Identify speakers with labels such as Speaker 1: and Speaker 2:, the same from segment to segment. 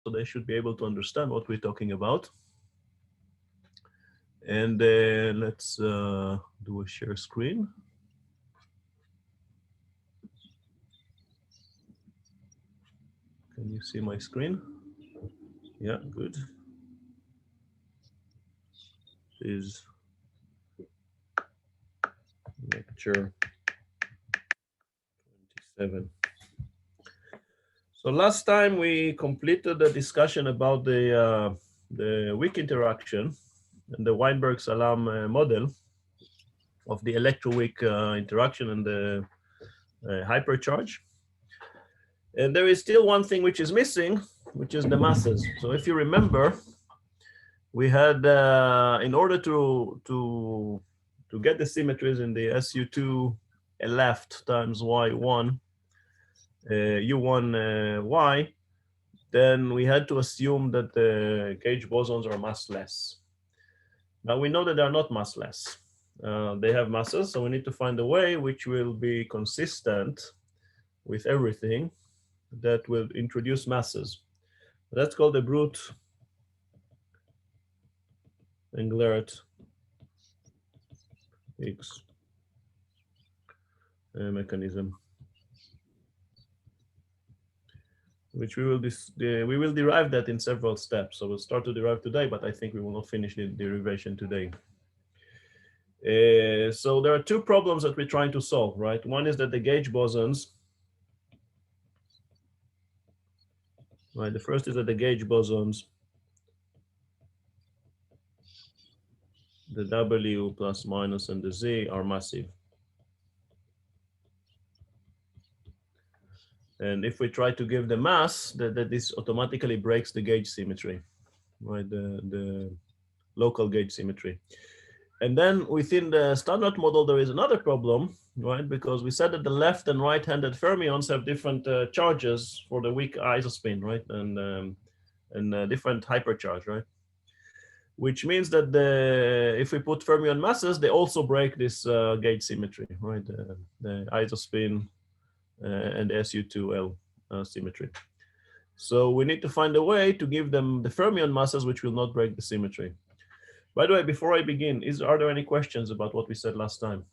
Speaker 1: so they should be able to understand what we're talking about. And let's do a share screen. Can you see my screen? Yeah, good. Is lecture 27. So last time we completed the discussion about the weak interaction and the Weinberg-Salam model of the electroweak interaction and the hypercharge. And there is still one thing which is missing, which is the masses. So if you remember, we had in order to get the symmetries in the SU2 left times Y1 U1 Y, then we had to assume that the gauge bosons are massless. Now we know that they are not massless. They have masses, so we need to find a way which will be consistent with everything that will introduce masses. That's called the brute Englert Higgs mechanism, which we will derive that in several steps. So we'll start to derive today, but I think we will not finish the derivation today. So there are two problems that we're trying to solve, right? One is that the gauge bosons, right? The first is that the gauge bosons, the W plus minus and the Z are massive. And if we try to give the mass, that this automatically breaks the gauge symmetry, right? The local gauge symmetry. And then within the standard model, there is another problem, right? Because we said that the left and right-handed fermions have different charges for the weak isospin, right? And different hypercharge, right? Which means that if we put fermion masses, they also break this gauge symmetry, right? The isospin and SU2L symmetry. So we need to find a way to give them the fermion masses which will not break the symmetry. By the way, before I begin, are there any questions about what we said last time?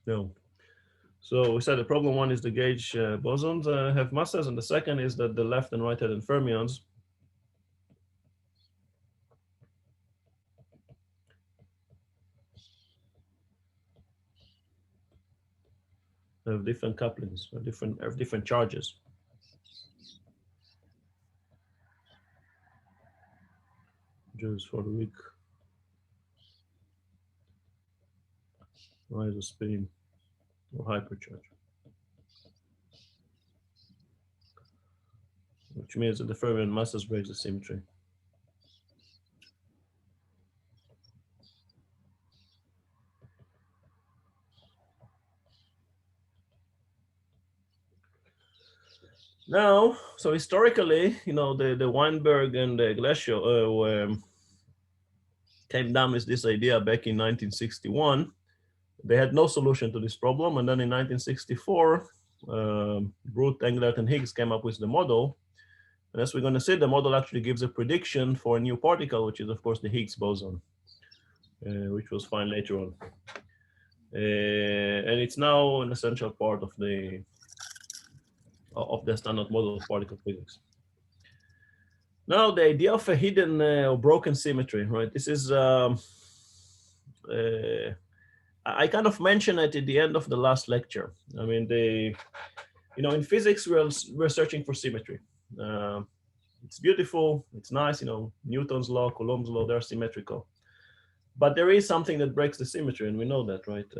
Speaker 1: No. So we said the problem one is the gauge bosons have masses, and the second is that the left and right-handed fermions have different couplings, or different charges. Just for the weak isospin or hypercharge, which means that the fermion masses breaks the symmetry. Now, so historically, you know, the Weinberg and the Iglesias came down with this idea back in 1961. They had no solution to this problem, and then in 1964, Brute, Englert, and Higgs came up with the model. And as we're going to see, the model actually gives a prediction for a new particle, which is, of course, the Higgs boson, which was found later on. And it's now an essential part of the standard model of particle physics. Now, the idea of a hidden or broken symmetry, right? This is, I kind of mentioned it at the end of the last lecture. I mean, you know, in physics, we're searching for symmetry. It's beautiful, it's nice, you know, Newton's law, Coulomb's law, they're symmetrical. But there is something that breaks the symmetry, and we know that, right?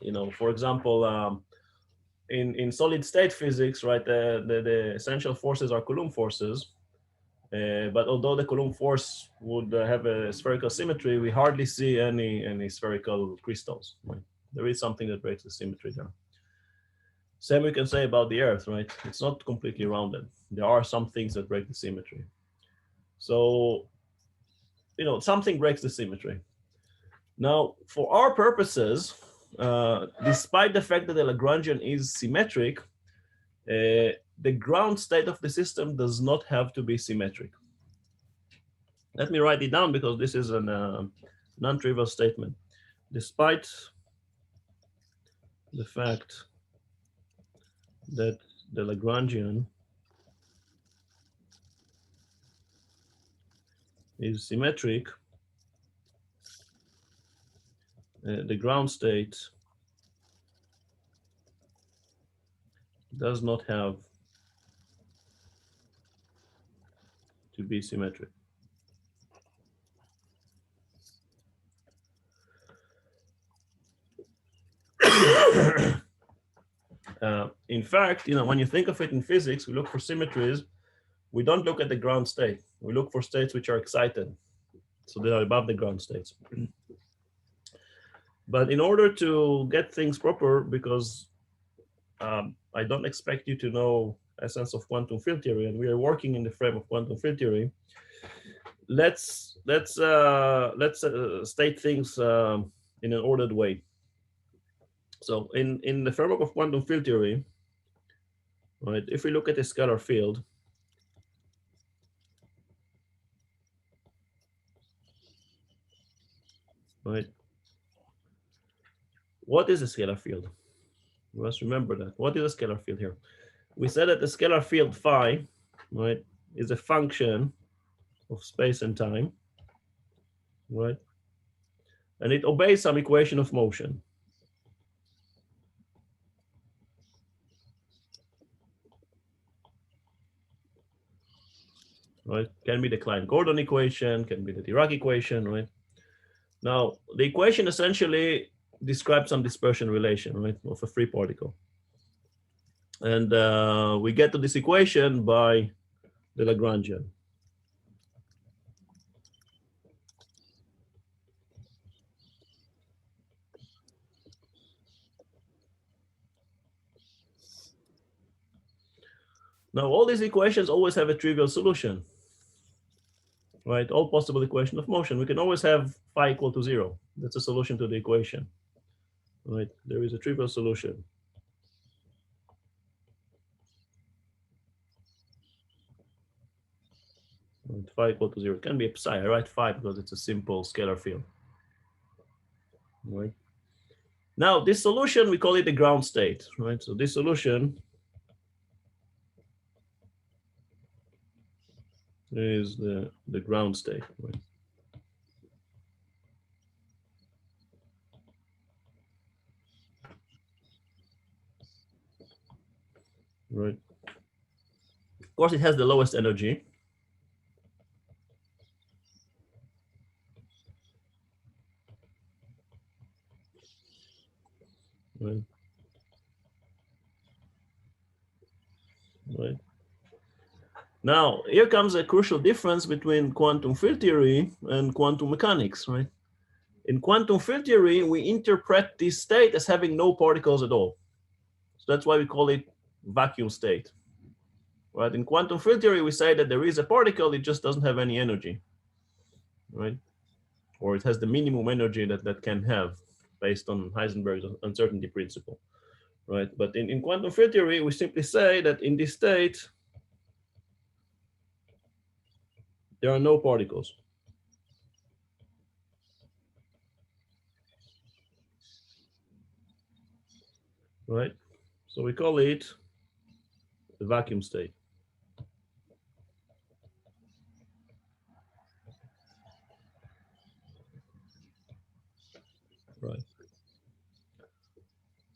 Speaker 1: You know, for example, in solid state physics, right, the essential forces are Coulomb forces. But although the Coulomb force would have a spherical symmetry, we hardly see any spherical crystals, right? There is something that breaks the symmetry there. Same we can say about the Earth, right? It's not completely rounded. There are some things that break the symmetry. So, you know, something breaks the symmetry. Now, for our purposes, despite the fact that the Lagrangian is symmetric, the ground state of the system does not have to be symmetric. Let me write it down because this is a non-trivial statement. Despite the fact that the Lagrangian is symmetric, the ground state does not have to be symmetric. In fact, when you think of it in physics, we look for symmetries. We don't look at the ground state. We look for states which are excited, so they are above the ground states. But in order to get things proper, because I don't expect you to know essence of quantum field theory, and we are working in the frame of quantum field theory, let's state things in an ordered way. So in the framework of quantum field theory, right, if we look at a scalar field, right, what is a scalar field? You must remember that. What is a scalar field here? We said that the scalar field phi, right, is a function of space and time, right? And it obeys some equation of motion. Right? Can be the Klein-Gordon equation, can be the Dirac equation, right? Now, the equation essentially describes some dispersion relation, right, of a free particle. And we get to this equation by the Lagrangian. Now, all these equations always have a trivial solution, right? All possible equation of motion. We can always have phi equal to 0. That's a solution to the equation, right? There is a trivial solution. Right, phi equal to 0. It can be a psi. I write phi because it's a simple scalar field, right? Now, this solution, we call it the ground state, right? So this solution is the ground state, right? Right. Of course, it has the lowest energy. Right. Right. Now, here comes a crucial difference between quantum field theory and quantum mechanics, right? In quantum field theory, we interpret this state as having no particles at all. So that's why we call it vacuum state. Right? In quantum field theory, we say that there is a particle, it just doesn't have any energy, right? Or it has the minimum energy that can have based on Heisenberg's uncertainty principle, right? But in quantum field theory, we simply say that in this state, there are no particles. Right? So we call it the vacuum state. Right.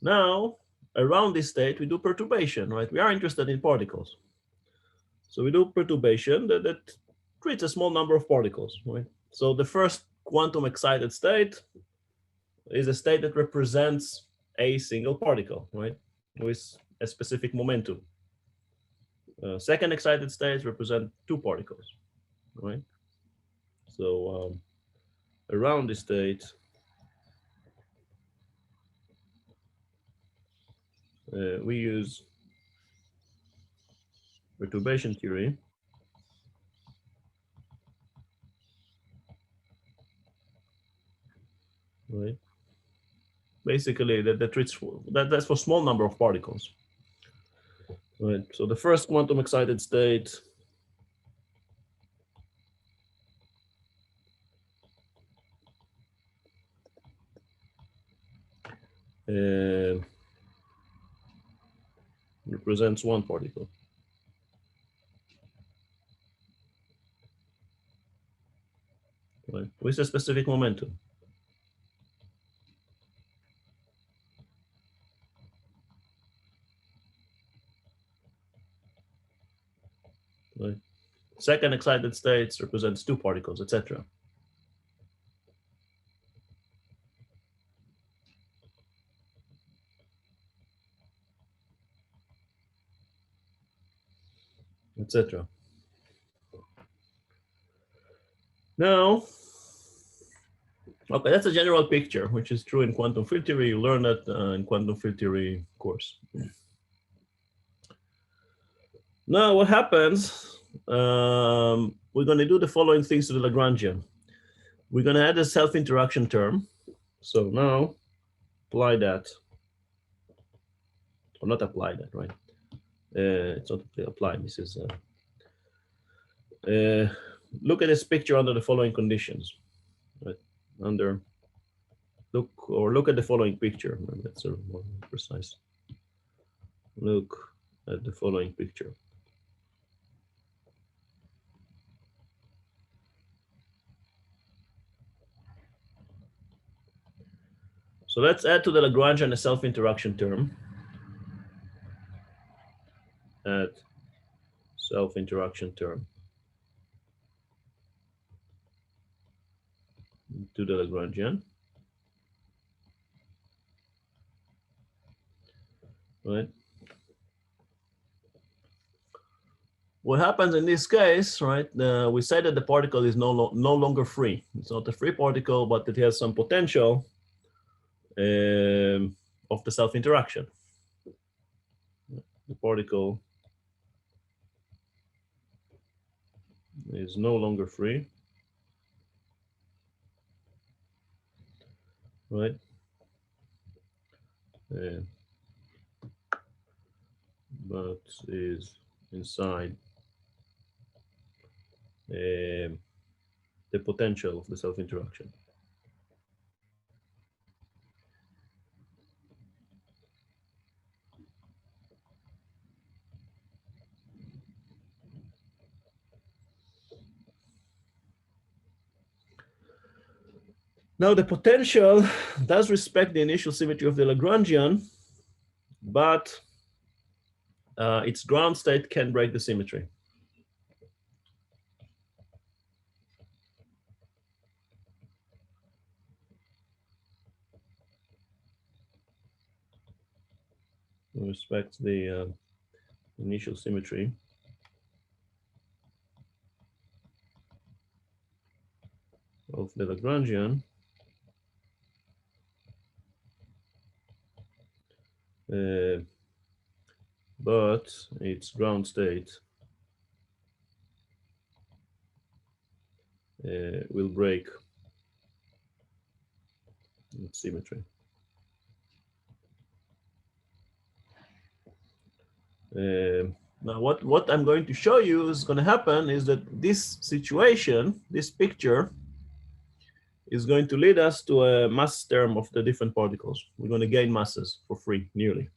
Speaker 1: Now, around this state, we do perturbation, right? We are interested in particles. So we do perturbation that creates a small number of particles, right? So the first quantum excited state is a state that represents a single particle, right? With a specific momentum. Second excited states represent two particles, right? So around this state, we use perturbation theory. basically that's for small number of particles. Right. So the first quantum excited state represents one particle. Right. With a specific momentum. Right. Second excited states represents two particles, etc. Etc. Now, okay, that's a general picture, which is true in quantum field theory. You learn that in quantum field theory course. Now, what happens? We're going to do the following things to the Lagrangian. We're going to add a self-interaction term. So now, apply that. Or not apply that, right? It's not applied. This is look at this picture under the following conditions. Right? Look at the following picture. That's more precise. Look at the following picture. So let's add to the Lagrangian a self-interaction term. Add self-interaction term to the Lagrangian. Right. What happens in this case, right? We say that the particle is no longer free. It's not a free particle, but it has some potential of the self-interaction. The particle is no longer free, right? But is inside the potential of the self-interaction. Now the potential does respect the initial symmetry of the Lagrangian, but its ground state can break the symmetry. It respects the initial symmetry of the Lagrangian, but its ground state will break its symmetry. Now what I'm going to show you is going to happen is that this situation, this picture, is going to lead us to a mass term of the different particles. We're going to gain masses for free, nearly.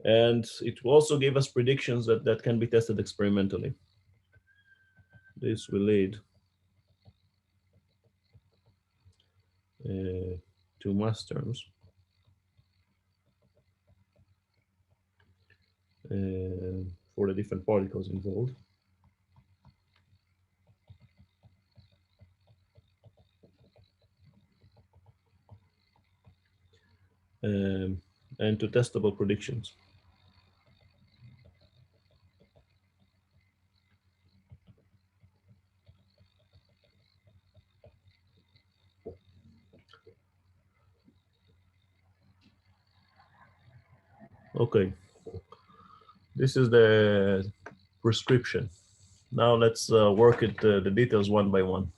Speaker 1: And it will also give us predictions that can be tested experimentally. This will lead to mass terms. For the different particles involved. And to testable predictions. Okay, this is the prescription. Now let's work at the details one by one.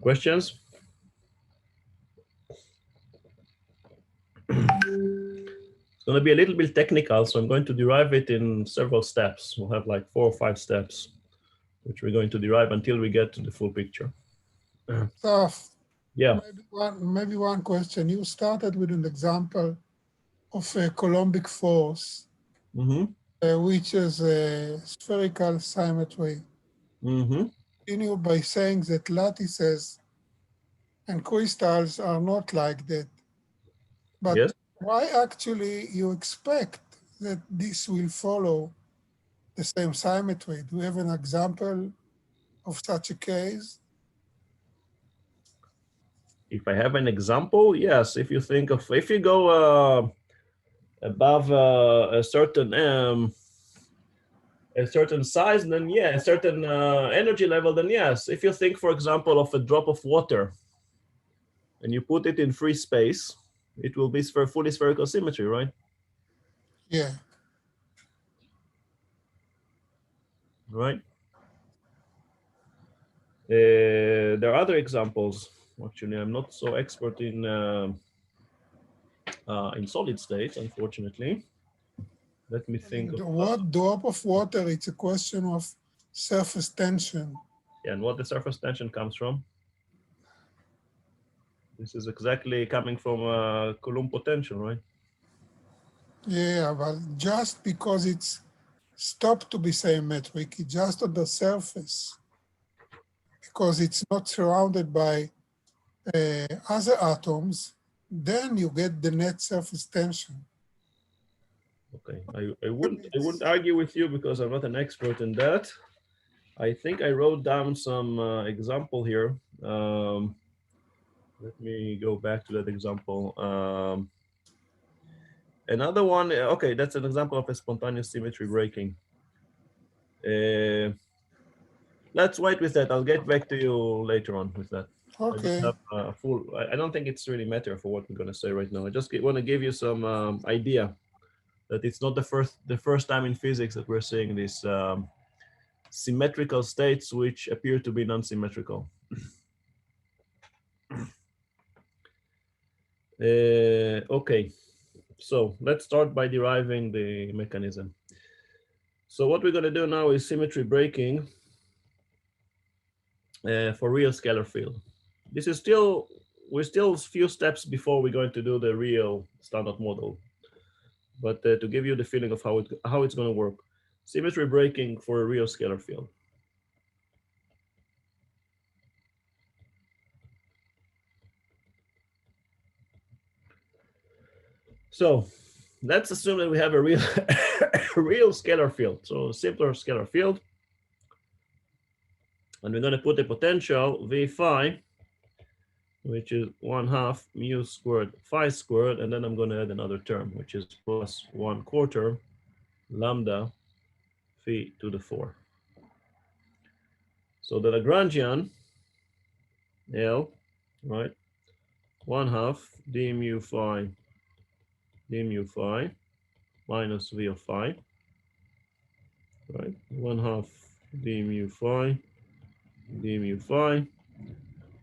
Speaker 1: Questions? It's going to be a little bit technical, so I'm going to derive it in several steps. We'll have like 4 or 5 steps, which we're going to derive until we get to the full picture.
Speaker 2: So
Speaker 1: Yeah.
Speaker 2: maybe one question. You started with an example of a Coulombic force, which is a spherical symmetry. Continue by saying that lattices and crystals are not like that. But
Speaker 1: Yes.
Speaker 2: why actually you expect that this will follow the same symmetry? Do you have an example of such a case?
Speaker 1: If I have an example, yes. If you think of, if you go above a certain size, then yeah, a certain energy level, then yes. If you think, for example, of a drop of water, and you put it in free space, it will be fully spherical symmetry, right?
Speaker 2: Yeah.
Speaker 1: Right. There are other examples. Actually, I'm not so expert in solid states, unfortunately. Let me think of
Speaker 2: what drop of water, it's a question of surface tension.
Speaker 1: Yeah, and what the surface tension comes from. This is exactly coming from Coulomb potential, right?
Speaker 2: Yeah, but just because it's stopped to be symmetric, it's just on the surface, because it's not surrounded by other atoms, then you get the net surface tension.
Speaker 1: Okay, I wouldn't argue with you because I'm not an expert in that. I think I wrote down some example here. Let me go back to that example. Another one, okay, that's an example of a spontaneous symmetry breaking. Let's wait with that. I'll get back to you later on with that.
Speaker 2: Okay.
Speaker 1: I don't think it's really matter for what we're going to say right now. I just want to give you some idea that it's not the first time in physics that we're seeing these symmetrical states which appear to be non-symmetrical. Okay, so let's start by deriving the mechanism. So what we're going to do now is symmetry breaking for real scalar field. This is we're still a few steps before we're going to do the real standard model. But to give you the feeling of how it's going to work, symmetry breaking for a real scalar field. So let's assume that we have a real real scalar field, so a simpler scalar field, and we're going to put a potential V phi, which is 1/2 mu squared phi squared, and then I'm going to add another term, which is plus 1/4 lambda phi to the 4. So the Lagrangian L, right, 1/2 d mu phi minus V of phi, right, 1/2 d mu phi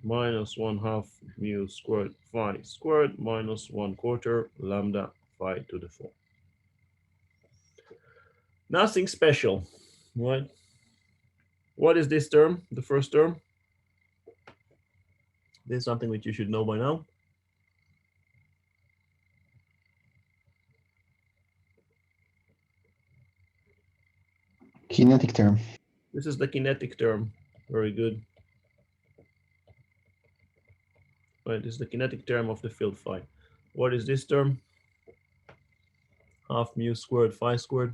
Speaker 1: minus 1/2 mu squared phi squared minus 1/4 lambda phi to the 4. Nothing special, right? What is this term, the first term? This is something that you should know by now.
Speaker 3: Kinetic term.
Speaker 1: This is the kinetic term. Very good. Right, this is the kinetic term of the field phi. What is this term? 1/2 mu squared phi squared.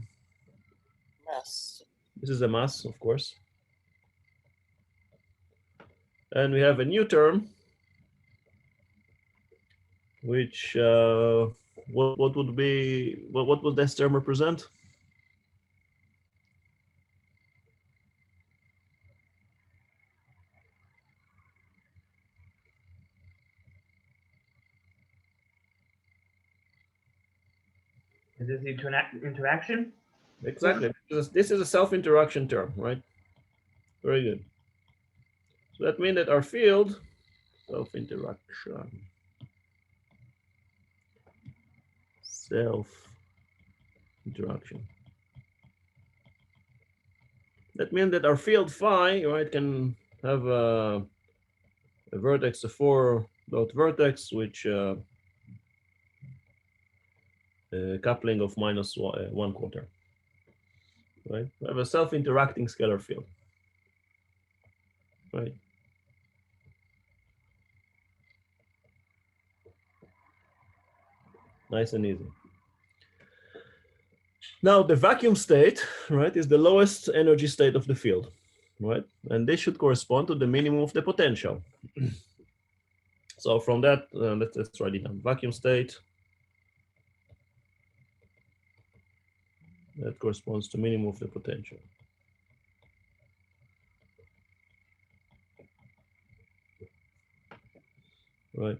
Speaker 4: Mass.
Speaker 1: This is the mass, of course. And we have a new term, which what would be what would this term represent?
Speaker 4: Is this the interaction?
Speaker 1: Exactly. This is a self-interaction term, right? Very good. So that means that our field, self-interaction, self-interaction. That means that our field phi, right, can have a vertex, a 4-dot vertex, which coupling of minus 1/4. Right? We have a self-interacting scalar field. Right? Nice and easy. Now the vacuum state, right, is the lowest energy state of the field, right? And this should correspond to the minimum of the potential. So from that, let's write it down. Vacuum state, that corresponds to minimum of the potential. Right.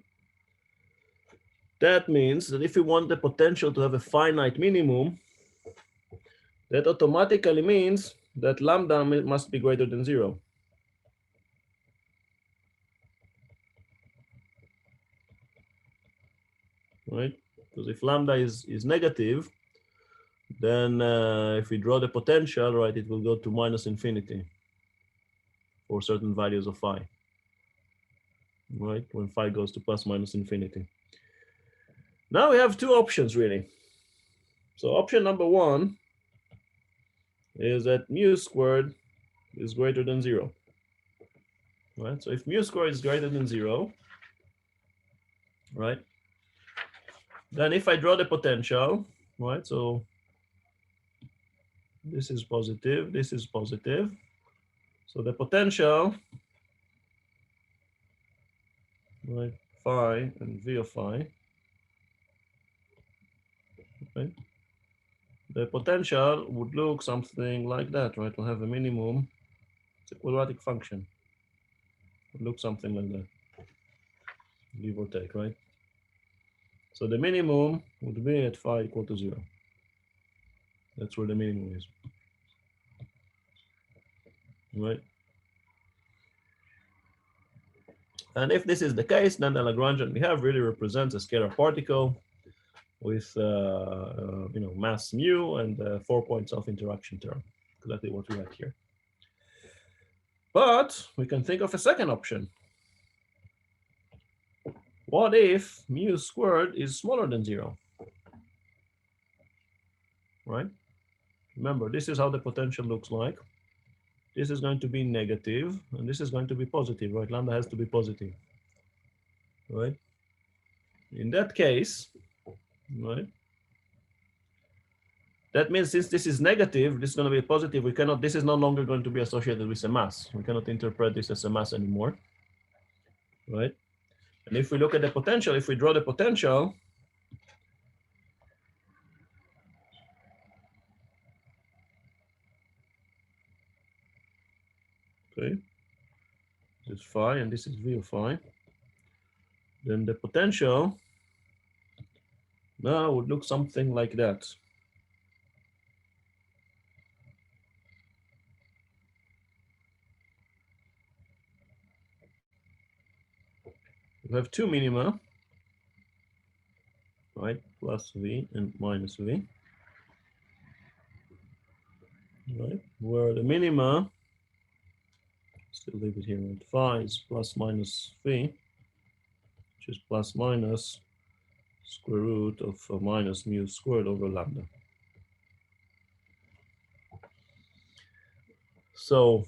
Speaker 1: That means that if we want the potential to have a finite minimum, that automatically means that lambda must be greater than 0. Right? Because if lambda is negative, then if we draw the potential, right, it will go to minus infinity for certain values of phi. Right? When phi goes to plus minus infinity. Now we have two options really. So option number 1 is that mu squared is greater than 0. Right? So if mu squared is greater than 0, right, then if I draw the potential, right, so this is positive, this is positive. So the potential, right, phi and v of phi, right, the potential would look something like that, right? We'll have a minimum, it's a quadratic function. It looks something like that, give or take, right? So the minimum would be at phi equal to 0. That's where the minimum is, right? And if this is the case, then the Lagrangian we have really represents a scalar particle with mass mu and 4-point self-interaction term, exactly what we have here. But we can think of a second option. What if mu squared is smaller than 0? Right? Remember, this is how the potential looks like. This is going to be negative, and this is going to be positive, right? Lambda has to be positive, right? In that case, right? That means since this is negative, this is going to be positive. We cannot. This is no longer going to be associated with a mass. We cannot interpret this as a mass anymore, right? And if we look at the potential, if we draw the potential, okay, this is phi and this is v of phi, then the potential now would look something like that. We have two minima, right? Plus v and minus v, right? Where the minima, still leave it here, right? Phi is plus minus v, which is plus minus square root of minus mu squared over lambda. So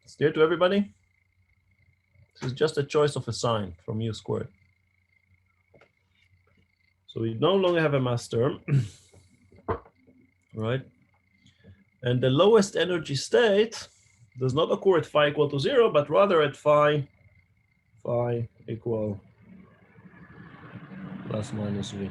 Speaker 1: it's clear to everybody? This is just a choice of a sign from mu squared. So we no longer have a mass term, right? And the lowest energy state does not occur at phi equal to 0, but rather at phi equal plus minus v.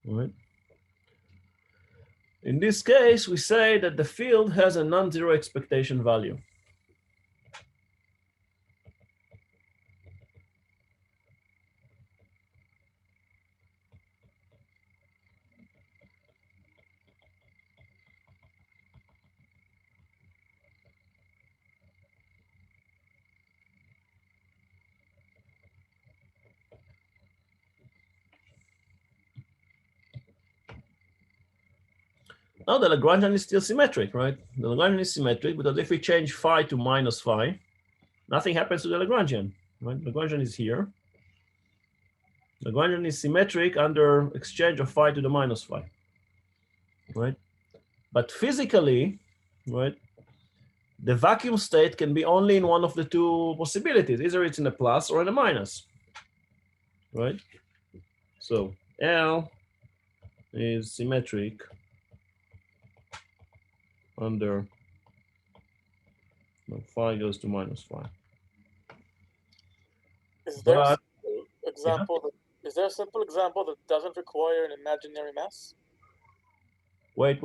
Speaker 1: All right. In this case, we say that the field has a non-zero expectation value. Now the Lagrangian is still symmetric, right? The Lagrangian is symmetric because if we change phi to minus phi, nothing happens to the Lagrangian, right? Lagrangian is here. Lagrangian is symmetric under exchange of phi to the minus phi, right? But physically, right, the vacuum state can be only in one of the two possibilities. Either it's in a plus or in a minus, right? So L is symmetric under phi goes to minus phi.
Speaker 3: Is there
Speaker 1: But,
Speaker 3: is there a simple example that doesn't require an imaginary mass?
Speaker 1: wait.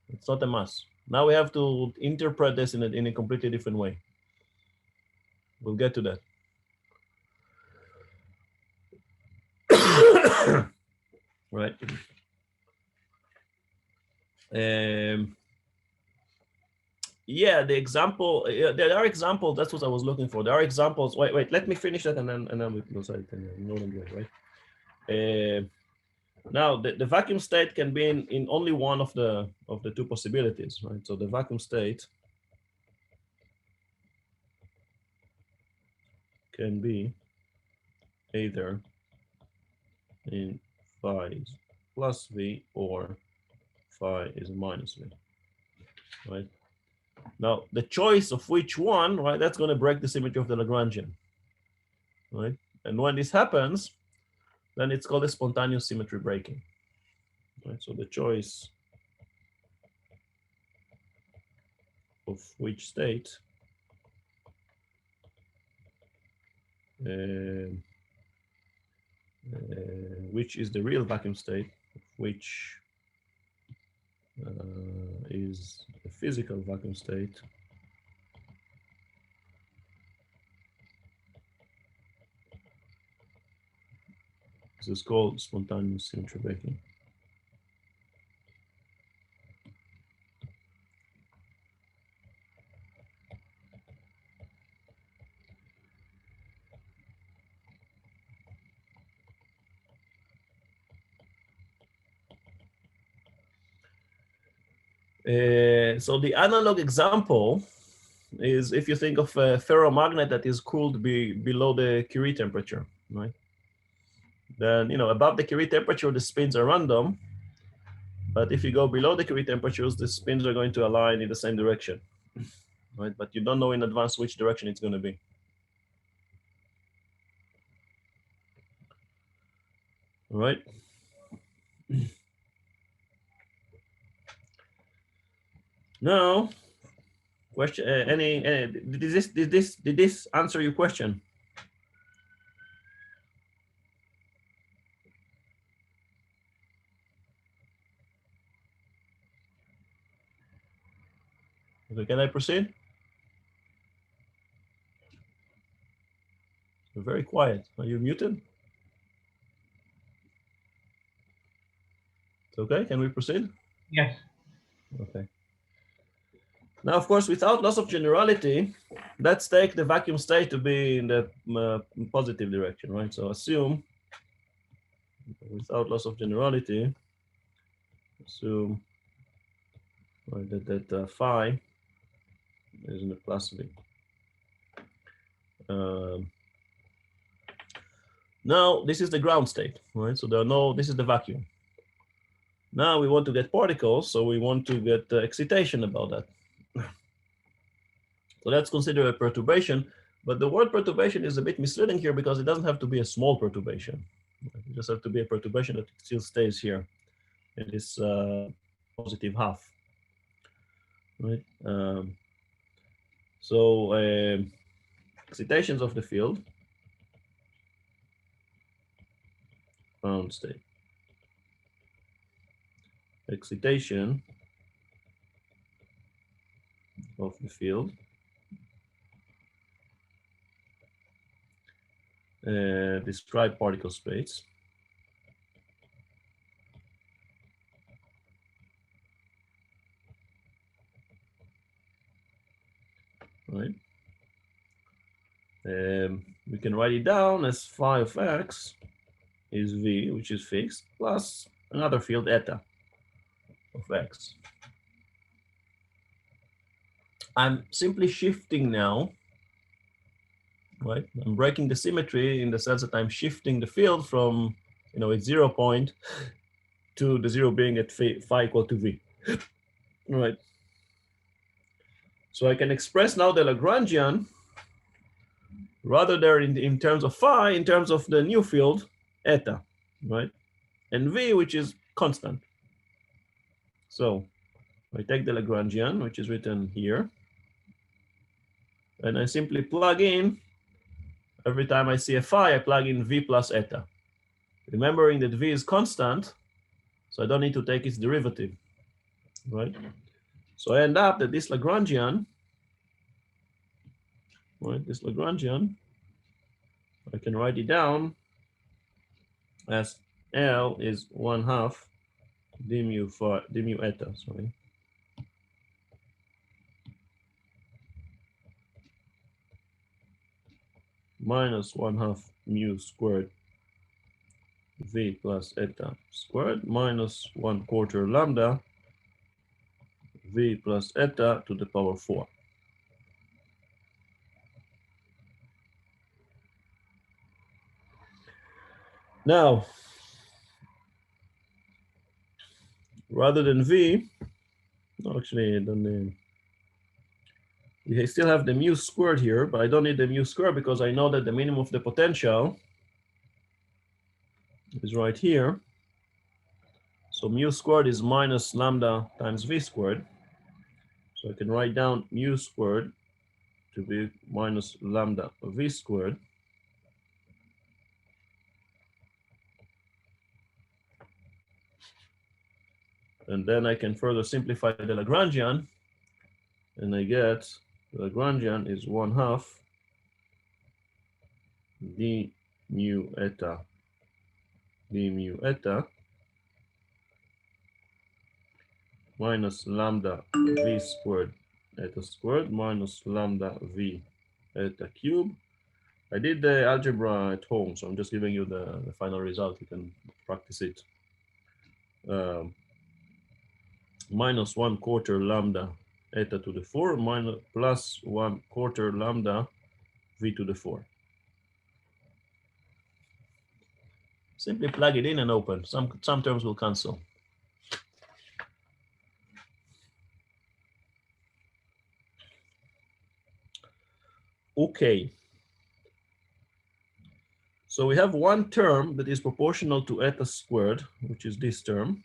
Speaker 1: It's not a mass. Now we have to interpret this in a completely different way. We'll get to that. Right. Yeah, the example. There are examples. That's what I was looking for. There are examples. Wait. Let me finish that, and then we close it. Right. Now the vacuum state can be in only one of the two possibilities, right? So the vacuum state can be either in phi is plus v or phi is minus v, right? Now the choice of which one, right? That's going to break the symmetry of the Lagrangian, right? And when this happens, then it's called a spontaneous symmetry breaking, right? So the choice of which state which is the real vacuum state, which is a physical vacuum state, this is called spontaneous symmetry breaking. So the analog example is if you think of a ferromagnet that is cooled below the Curie temperature, right? Then, above the Curie temperature, the spins are random. But if you go below the Curie temperatures, the spins are going to align in the same direction, right? But you don't know in advance which direction it's going to be. All right. Now, question? Did this answer your question? Okay, can I proceed? You're very quiet. Are you muted? It's okay. Can we proceed?
Speaker 4: Yes.
Speaker 1: Okay. Now, of course, without loss of generality, let's take the vacuum state to be in the positive direction, right? So assume, without loss of generality, assume right, that phi is in the plus v. Now, this is the ground state, right? So this is the vacuum. Now we want to get particles, so we want to get excitation about that. So let's consider a perturbation, but the word perturbation is a bit misleading here because it doesn't have to be a small perturbation. It just have to be a perturbation that still stays here in this positive half, right? So excitations of the field, ground state. Excitation of the field. Describe particle space. Right. We can write it down as phi of x is v, which is fixed, plus another field eta of x. I'm simply shifting now, right? I'm breaking the symmetry in the sense that I'm shifting the field from, its 0 point to the 0 being at phi equal to v, right? So I can express now the Lagrangian rather than in terms of phi, in terms of the new field, eta, right? And v, which is constant. So I take the Lagrangian, which is written here, and I simply plug in, every time I see a phi, I plug in v plus eta. Remembering that v is constant, so I don't need to take its derivative, right? So I end up that this Lagrangian, right, this Lagrangian, I can write it down as L is 1/2 d mu eta, sorry. Minus 1/2 mu squared v plus eta squared minus 1/4 lambda v plus eta to the power 4. Now, rather than v, no, actually, then we still have the mu squared here, but I don't need the mu squared because I know that the minimum of the potential is right here. So mu squared is minus lambda times v squared. So I can write down mu squared to be minus lambda v squared. And then I can further simplify the Lagrangian, and I get the Lagrangian is 1/2 d mu eta minus lambda v squared eta squared minus lambda v eta cube. I did the algebra at home, so I'm just giving you the final result. You can practice it. Minus 1/4 lambda eta to the 4 minus plus 1/4 lambda v to the 4. Simply plug it in and open. Some terms will cancel. Okay. So we have one term that is proportional to eta squared, which is this term.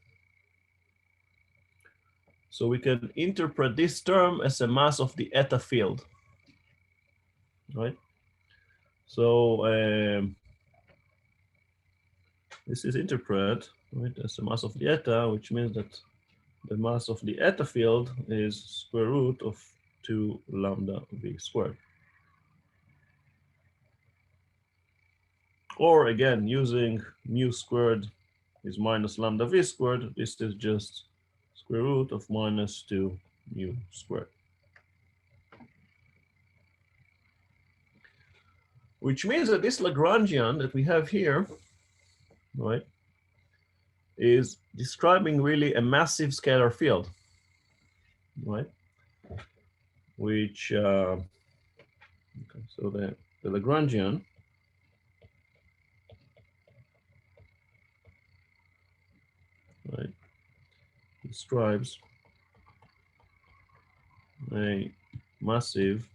Speaker 1: So we can interpret this term as a mass of the eta field, right? So this is interpreted, right, as a mass of the eta, which means that the mass of the eta field is square root of 2 lambda v squared. Or again, using mu squared is minus lambda v squared, this is just square root of minus 2 mu squared. Which means that this Lagrangian that we have here, right, is describing really a massive scalar field, right? Which, okay, so the Lagrangian right, describes a massive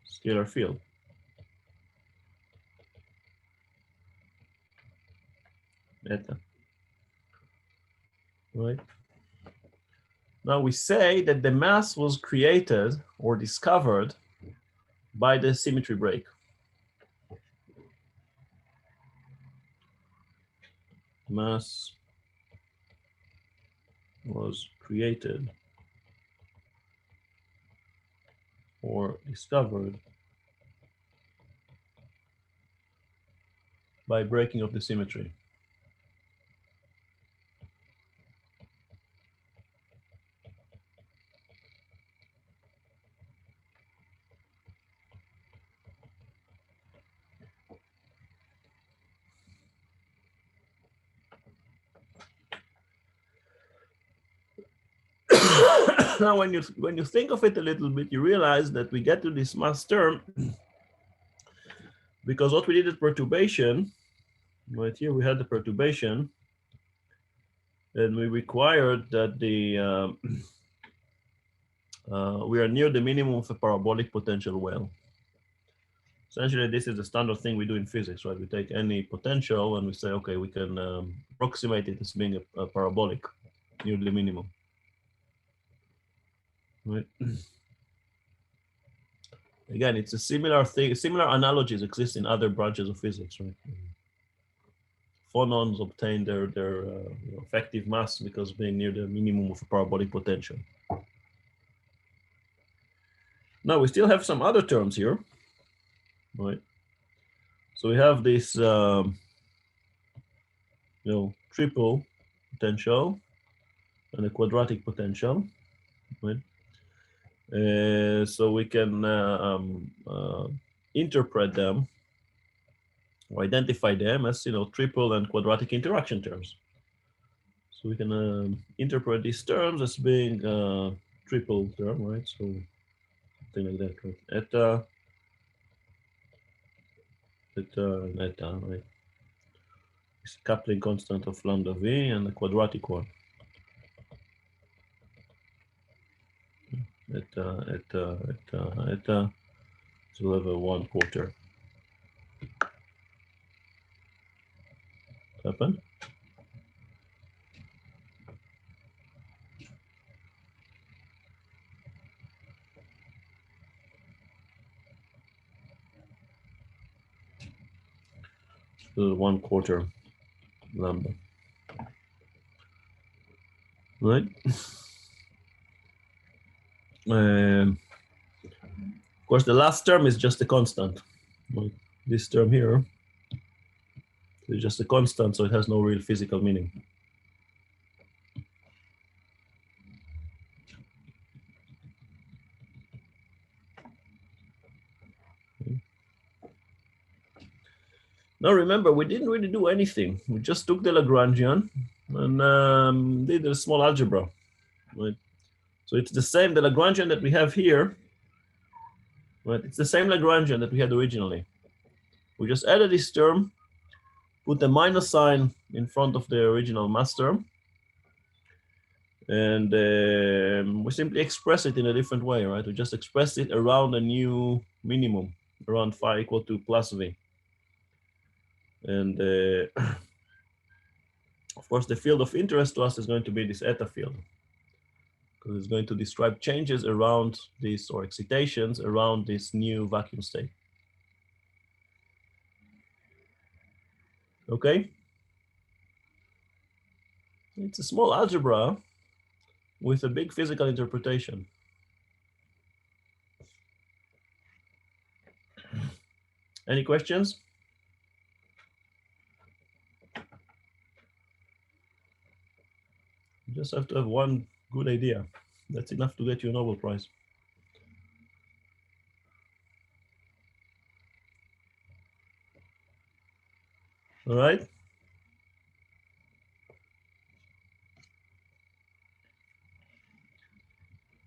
Speaker 1: scalar field. Eta. Right. Now we say that the mass was created or discovered by the symmetry break. Mass was created or discovered by breaking of the symmetry. now when you think of it a little bit, you realize that we get to this mass term because what we did at perturbation, right here we had the perturbation, and we required that the we are near the minimum of a parabolic potential well. Essentially, this is the standard thing we do in physics, right? We take any potential and we say, okay, we can approximate it as being a parabolic near the minimum. Right. Again, it's a similar thing. Similar analogies exist in other branches of physics, right? Phonons obtain their effective mass because being near the minimum of a parabolic potential. Now we still have some other terms here, right? So we have this, triple potential and a quadratic potential, right? So we can interpret them or identify them as triple and quadratic interaction terms. So we can interpret these terms as being triple term, right? So something like that, right? Eta, and eta, right? It's a coupling constant of lambda v and the quadratic one. Eta, so we'll have a 1/4. Happen? So 1/4 lambda. Right? Of course, the last term is just a constant. Right? This term here is just a constant, so it has no real physical meaning. Now remember, we didn't really do anything. We just took the Lagrangian and did a small algebra. Right? So it's the same, the Lagrangian that we have here, right? It's the same Lagrangian that we had originally. We just added this term, put the minus sign in front of the original mass term, and we simply express it in a different way, right? We just express it around a new minimum, around phi equal to plus v. And of course, the field of interest to us is going to be this eta field, because it's going to describe changes around this, or excitations around this new vacuum state. Okay? It's a small algebra with a big physical interpretation. Any questions? You just have to have one good idea. That's enough to get you a Nobel Prize. All right.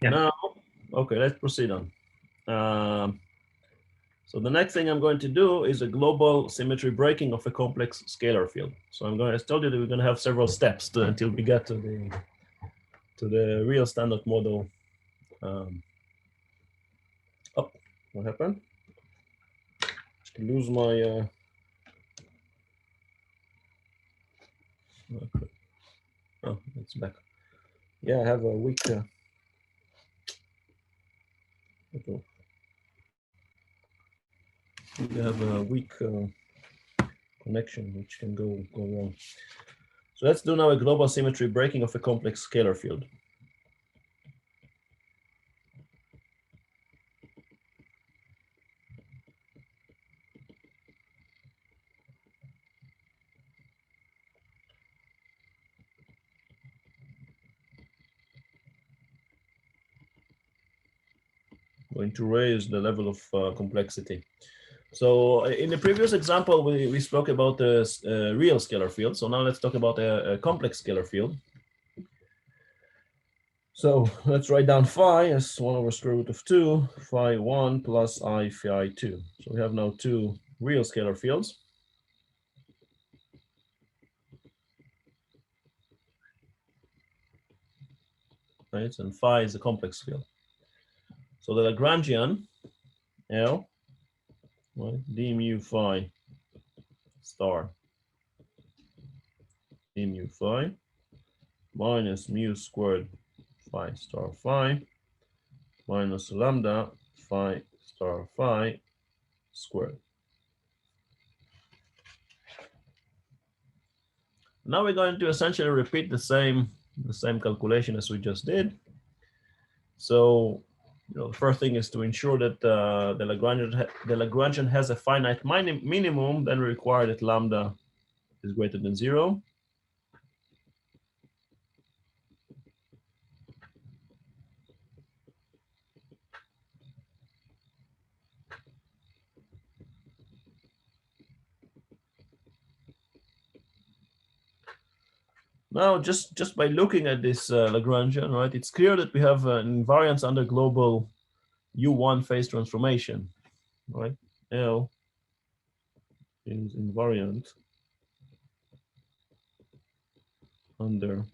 Speaker 1: Yeah. Now, okay, let's proceed on. So the next thing I'm going to do is a global symmetry breaking of a complex scalar field. So I told you that we're going to have several steps until we get to the real standard model. Oh, what happened? I lose my. Okay. Oh, it's back. Yeah, I have a weak. Okay. We have a weak connection, which can go wrong. So let's do now a global symmetry breaking of a complex scalar field. Going to raise the level of complexity. So in the previous example, we spoke about the real scalar field. So now let's talk about a complex scalar field. So let's write down phi as 1 over square root of 2, phi 1 plus I phi 2. So we have now two real scalar fields. Right, and phi is a complex field. So the Lagrangian L, right, d mu phi star d mu phi minus mu squared phi star phi minus lambda phi star phi squared. Now we're going to essentially repeat the same calculation as we just did. So, the first thing is to ensure that the Lagrangian has a finite minimum. Then we require that lambda is greater than 0. Now, just by looking at this Lagrangian, right, it's clear that we have an invariance under global U1 phase transformation, right? L is invariant under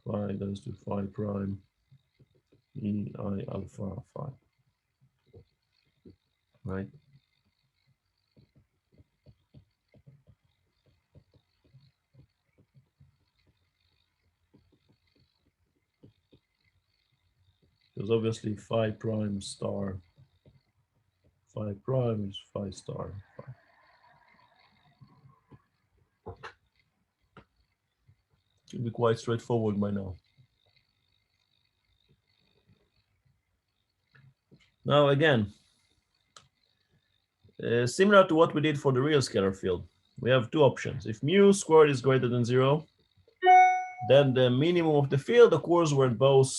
Speaker 1: phi goes to phi prime E I alpha phi, right? Because obviously phi prime star phi prime is phi star phi. Should be quite straightforward by now. Now again, similar to what we did for the real scalar field, we have two options. If mu squared is greater than 0, then the minimum of the field occurs when both,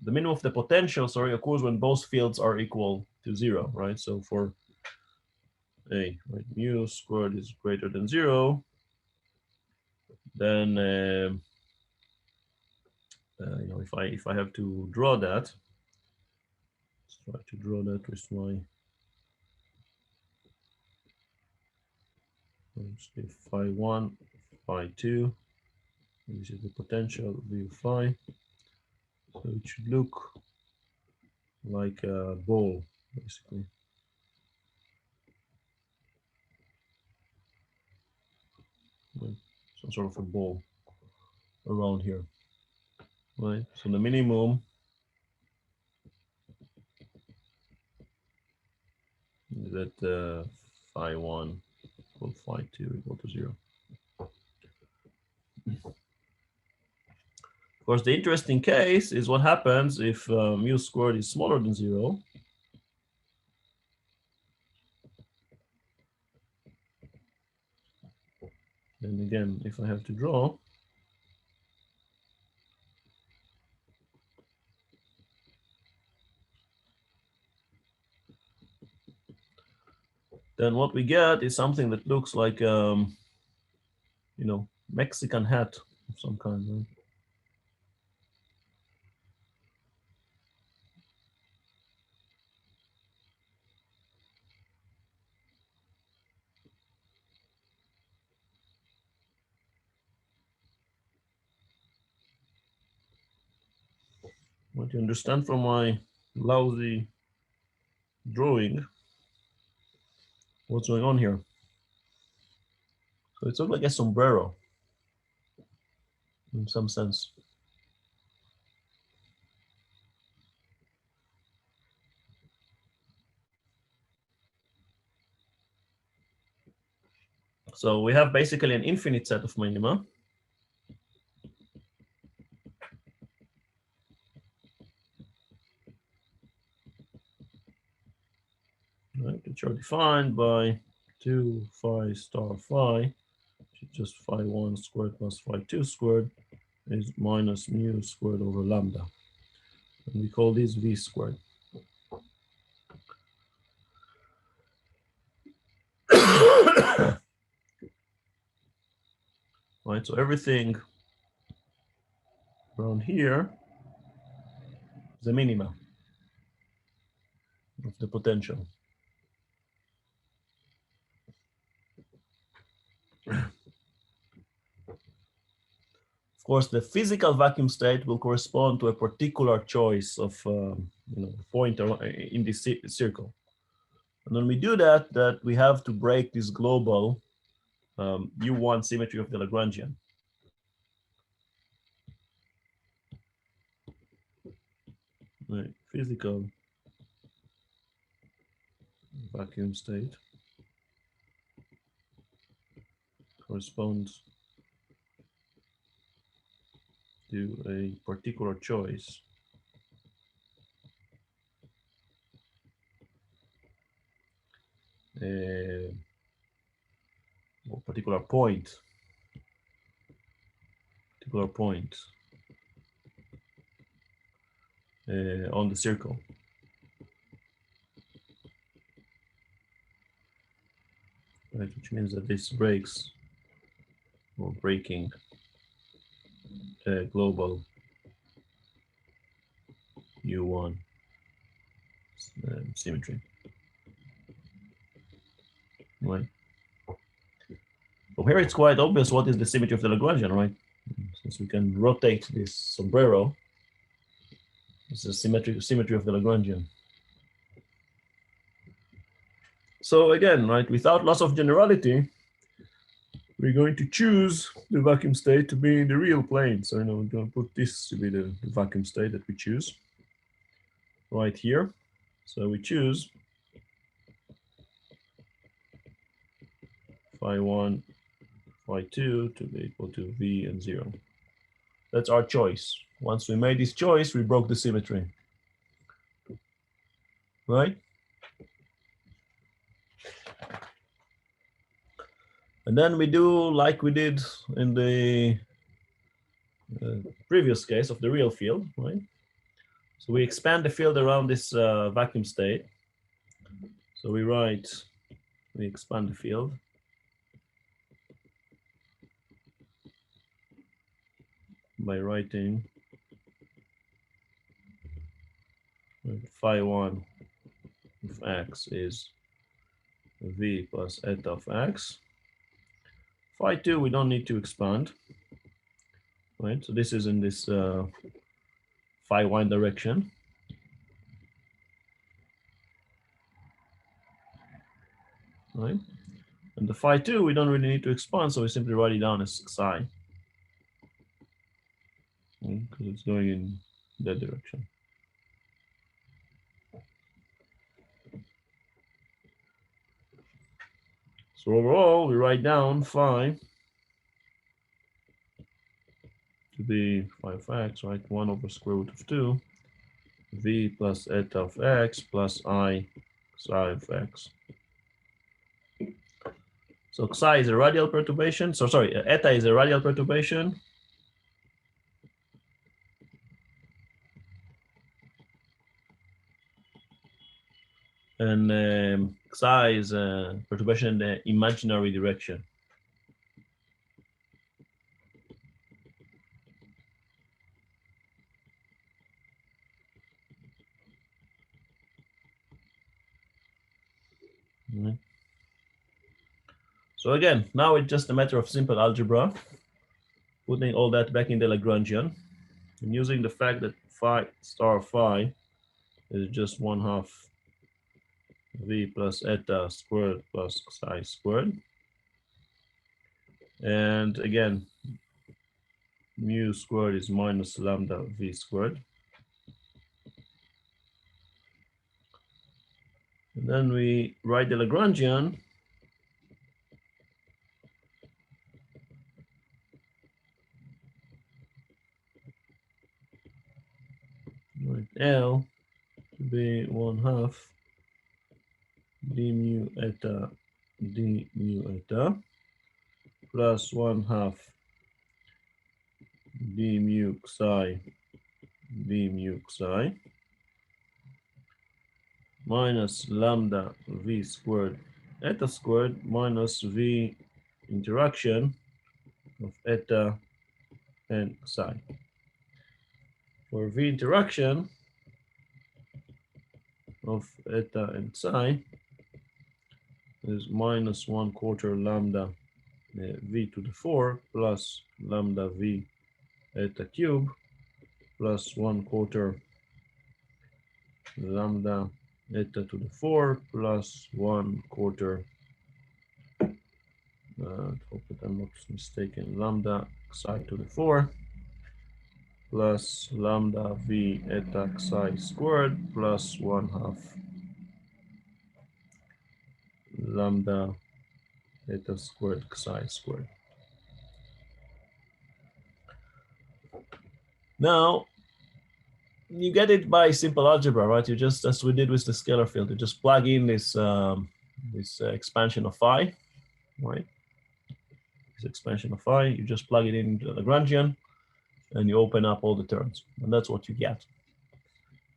Speaker 1: the minimum of the potential, sorry, occurs when both fields are equal to 0, right? So for A, right, mu squared is greater than 0, then if I have to draw that, let's try to draw that with my phi 1, phi 2. This is the potential v phi. So it should look like a ball, basically. Some sort of a ball around here, right? So the minimum is that phi 1 equal phi 2 equal to 0. Of course, the interesting case is what happens if mu squared is smaller than 0. And again, if I have to draw, then what we get is something that looks like, Mexican hat of some kind, right? What you understand from my lousy drawing, what's going on here? So it's sort of like a sombrero in some sense. So we have basically an infinite set of minima. Right, which are defined by 2 phi star phi, which is just phi 1 squared plus phi 2 squared, is minus mu squared over lambda. And we call this v squared. Right, so everything around here the minima of the potential. Of course, the physical vacuum state will correspond to a particular choice of point in this circle. And when we do that, we have to break this global U1 symmetry of the Lagrangian. Right. Physical vacuum state corresponds to a particular choice or particular point on the circle. Right, which means that this breaks or breaking global U1 symmetry. Right. So here it's quite obvious what is the symmetry of the Lagrangian, right? Since we can rotate this sombrero, it's the symmetry of the Lagrangian. So again, right, without loss of generality, we're going to choose the vacuum state to be in the real plane. So we're going to put this to be the vacuum state that we choose right here. So we choose phi1, phi2 to be equal to V and 0. That's our choice. Once we made this choice, we broke the symmetry. Right? And then we do like we did in the previous case of the real field, right? So we expand the field around this vacuum state. So we expand the field. By writing phi1 of x is V plus eta of x. Phi2 we don't need to expand, right? So this is in this phi1 direction. Right? And the phi2 we don't really need to expand, so we simply write it down as psi. Because it's going in that direction. So overall, we write down phi to be phi of x, right? 1 over square root of 2, V plus eta of x plus I psi of x. So psi is a radial perturbation. So sorry, eta is a radial perturbation. And psi is a perturbation in the imaginary direction. Right. So again, now it's just a matter of simple algebra, putting all that back in the Lagrangian, and using the fact that phi star phi is just 1/2 V plus eta squared plus psi squared. And again, mu squared is minus lambda V squared. And then we write the Lagrangian L to be 1/2 d mu eta plus 1/2 d mu psi minus lambda V squared eta squared minus V interaction of eta and psi. For V interaction, of eta and psi is minus 1/4 lambda v to the 4 plus lambda v eta cube plus 1/4 lambda eta to the 4 plus 1/4, hope that I'm not mistaken, lambda psi to the 4 plus lambda v eta psi squared plus 1/2 lambda eta squared psi squared. Now, you get it by simple algebra, right? You just, as we did with the scalar field, you just plug in this expansion of phi, right? This expansion of phi, you just plug it into the Lagrangian, and you open up all the terms, and that's what you get.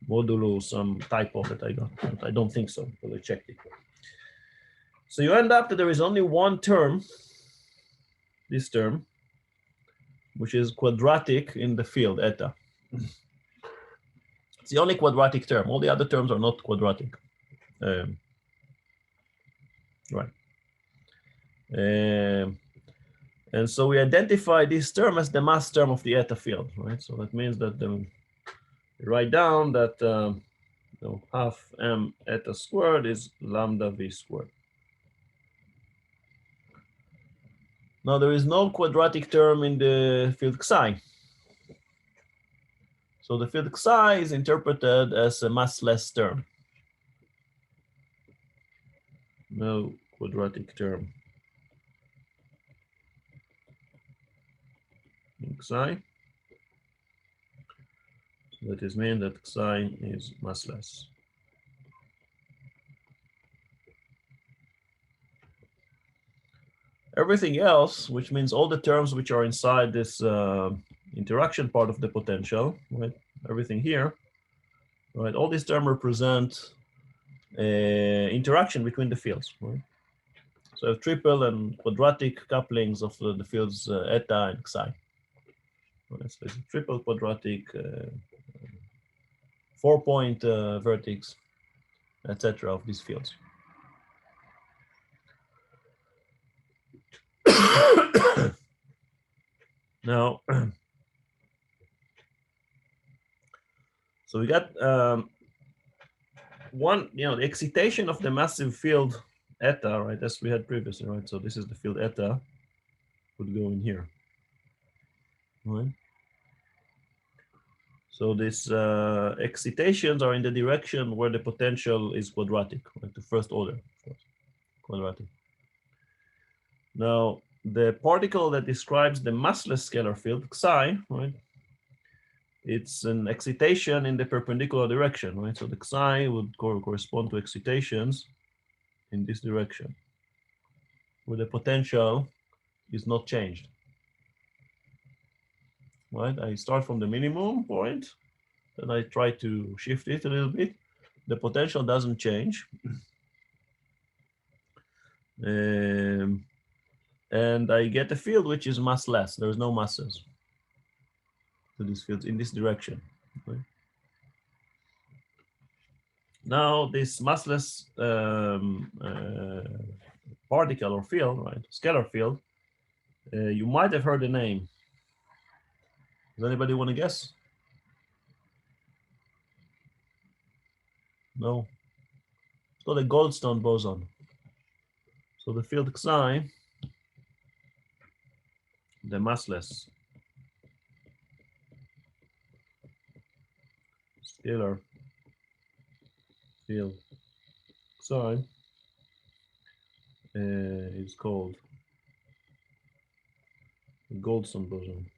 Speaker 1: Modulo some typo that I got, but I don't think so, but I checked it. So you end up that there is only one term, this term, which is quadratic in the field eta. It's the only quadratic term. All the other terms are not quadratic. Right. And so we identify this term as the mass term of the eta field, right? So that means that we write down that half m eta squared is lambda v squared. Now there is no quadratic term in the field psi. So the field psi is interpreted as a massless term. No quadratic term in psi. So that is mean that psi is massless. Everything else, which means all the terms which are inside this interaction part of the potential, right? Everything here, right? All these terms represent interaction between the fields, right? So I have triple and quadratic couplings of the fields eta and psi. Right? So it's a triple quadratic, 4-point vertex, etc. of these fields. Now, so we got one, the excitation of the massive field eta, right, as we had previously, right? So this is the field eta, would go in here, right? So these excitations are in the direction where the potential is quadratic, right? The first order, of course, quadratic. Now, the particle that describes the massless scalar field, psi, right? It's an excitation in the perpendicular direction, right? So the psi would correspond to excitations in this direction, where the potential is not changed, right? I start from the minimum point, then I try to shift it a little bit. The potential doesn't change. And I get a field which is massless. There's no masses to these fields in this direction. Okay. Now this massless particle or field, right, scalar field, you might have heard the name. Does anybody want to guess? No. It's called a Goldstone boson. So the field psi, the massless scalar field psi is called the Goldstone boson.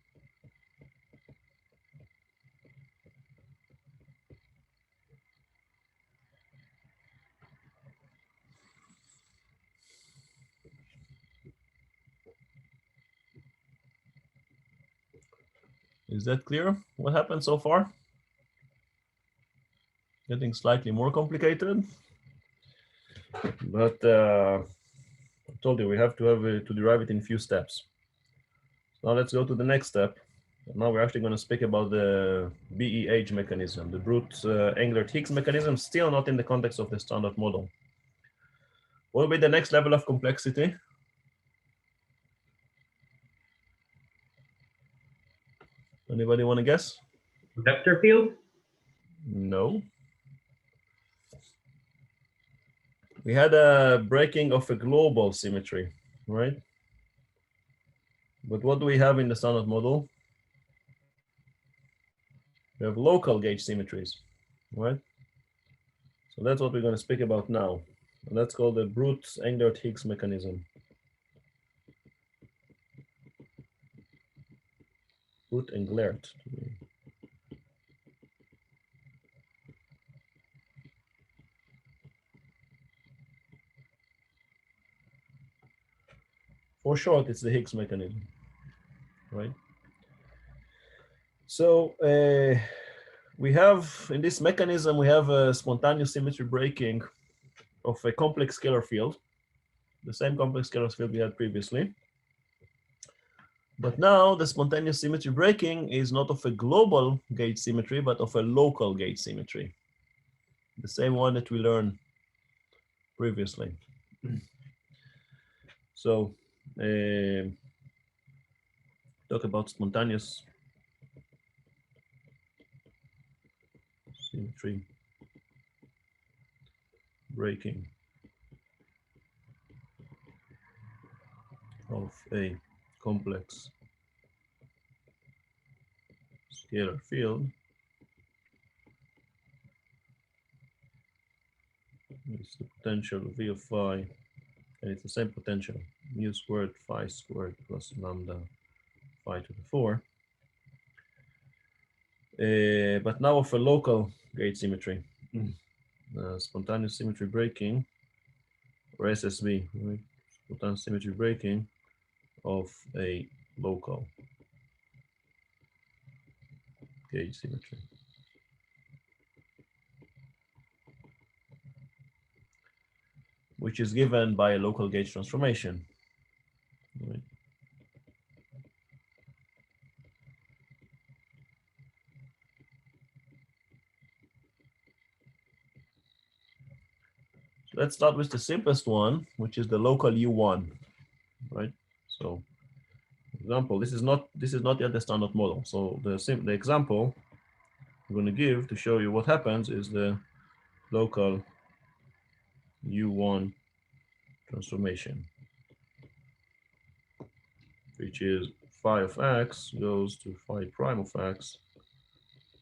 Speaker 1: Is that clear? What happened so far? Getting slightly more complicated, but I told you we have to derive it in few steps. Now let's go to the next step. Now we're actually going to speak about the BEH mechanism, the brute Englert-Higgs mechanism, still not in the context of the standard model. What will be the next level of complexity? Anybody want to guess?
Speaker 4: Vector field?
Speaker 1: No. We had a breaking of a global symmetry, right? But what do we have in the standard model? We have local gauge symmetries, right? So that's what we're going to speak about now. And that's called the brute Englert-Higgs mechanism. Brute Englert. For short, it's the Higgs mechanism, right? So we have, in this mechanism, we have a spontaneous symmetry breaking of a complex scalar field, the same complex scalar field we had previously. But now the spontaneous symmetry breaking is not of a global gauge symmetry, but of a local gauge symmetry, the same one that we learned previously. So talk about spontaneous symmetry breaking of a complex scalar field. It's the potential V of phi, and it's the same potential, mu squared phi squared plus lambda phi to the 4. But now of a local gauge symmetry, spontaneous symmetry breaking, or SSB, right? Spontaneous symmetry breaking of a local gauge symmetry. Which is given by a local gauge transformation. Right? So let's start with the simplest one, which is the local U1, right? So, for example, this is not yet the standard model. So the example I'm going to give to show you what happens is the local U1 transformation, which is phi of x goes to phi prime of x,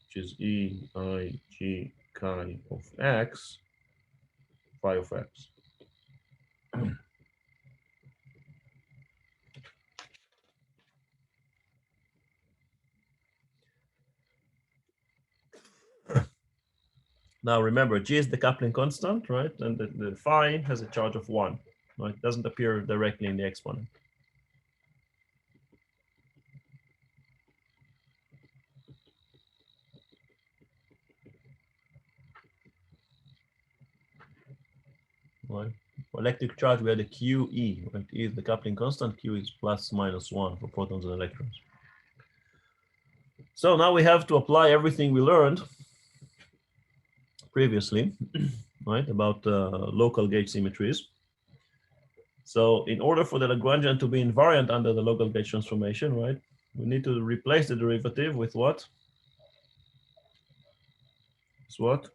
Speaker 1: which is EIG chi of x, phi of x. Now remember, G is the coupling constant, right? And the phi has a charge of 1, right? It doesn't appear directly in the exponent. Right? For electric charge, we had a QE, right? E is the coupling constant, Q is plus minus 1 for protons and electrons. So now we have to apply everything we learned previously, right, about local gauge symmetries. So in order for the Lagrangian to be invariant under the local gauge transformation, right, we need to replace the derivative with what? It's what?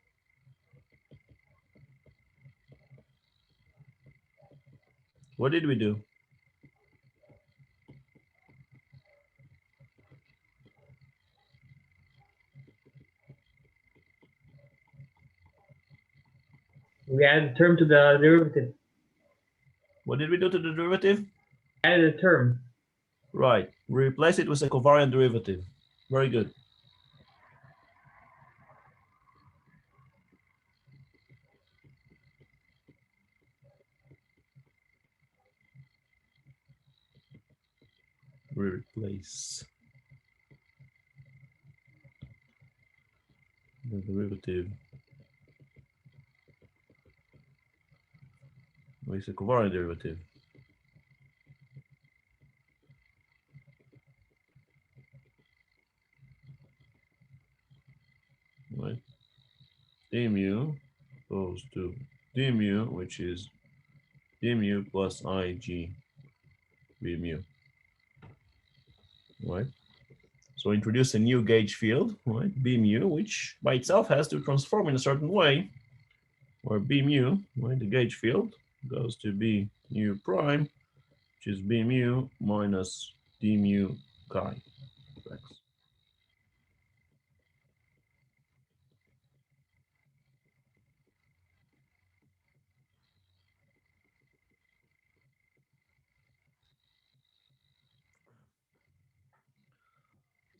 Speaker 1: What did we do?
Speaker 4: We added a term to the derivative.
Speaker 1: What did we do to the derivative?
Speaker 4: Added a term.
Speaker 1: Right. We replace it with a covariant derivative. Very good. We replace the derivative with a covariant derivative. d mu goes to d mu, which is d mu plus ig b mu, right? So introduce a new gauge field, right? B mu, which by itself has to transform in a certain way, where B mu, right, the gauge field, goes to B mu prime, which is B mu minus D mu chi of X.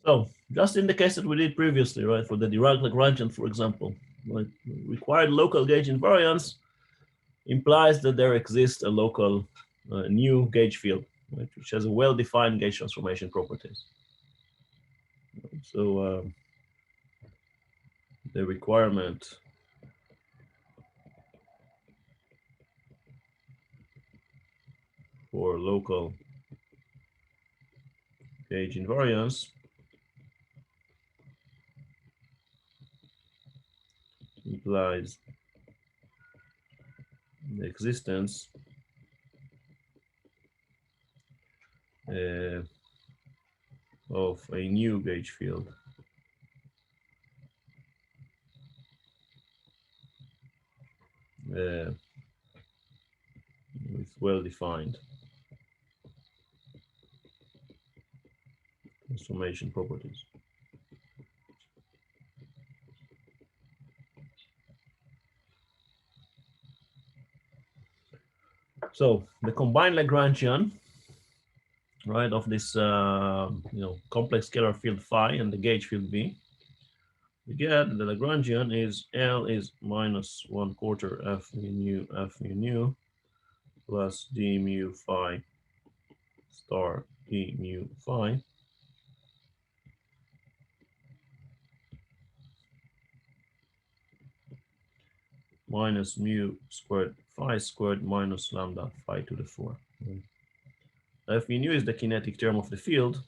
Speaker 1: So just in the case that we did previously, right, for the Dirac-Lagrangian, for example, right, required local gauge invariance implies that there exists a local new gauge field, right, which has a well-defined gauge transformation properties. So the requirement for local gauge invariance implies the existence of a new gauge field with well-defined transformation properties. So the combined Lagrangian, right, of this complex scalar field phi and the gauge field V, we get the Lagrangian is L is minus 1/4 f mu nu plus d mu phi star e mu phi minus mu squared phi squared minus lambda phi to the 4. F mu nu is the kinetic term of the field.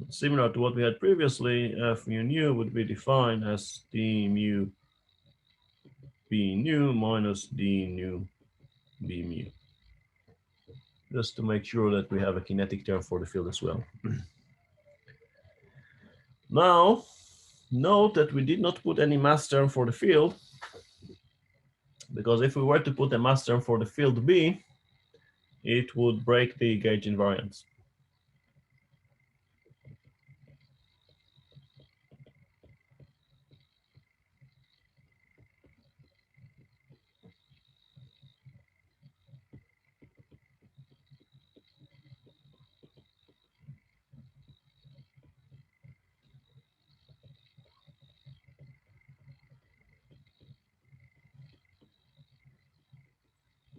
Speaker 1: Similar to what we had previously, F mu nu would be defined as d mu b nu minus d nu b mu. Just to make sure that we have a kinetic term for the field as well. Now, note that we did not put any mass term for the field, because if we were to put a mass term for the field B, it would break the gauge invariance.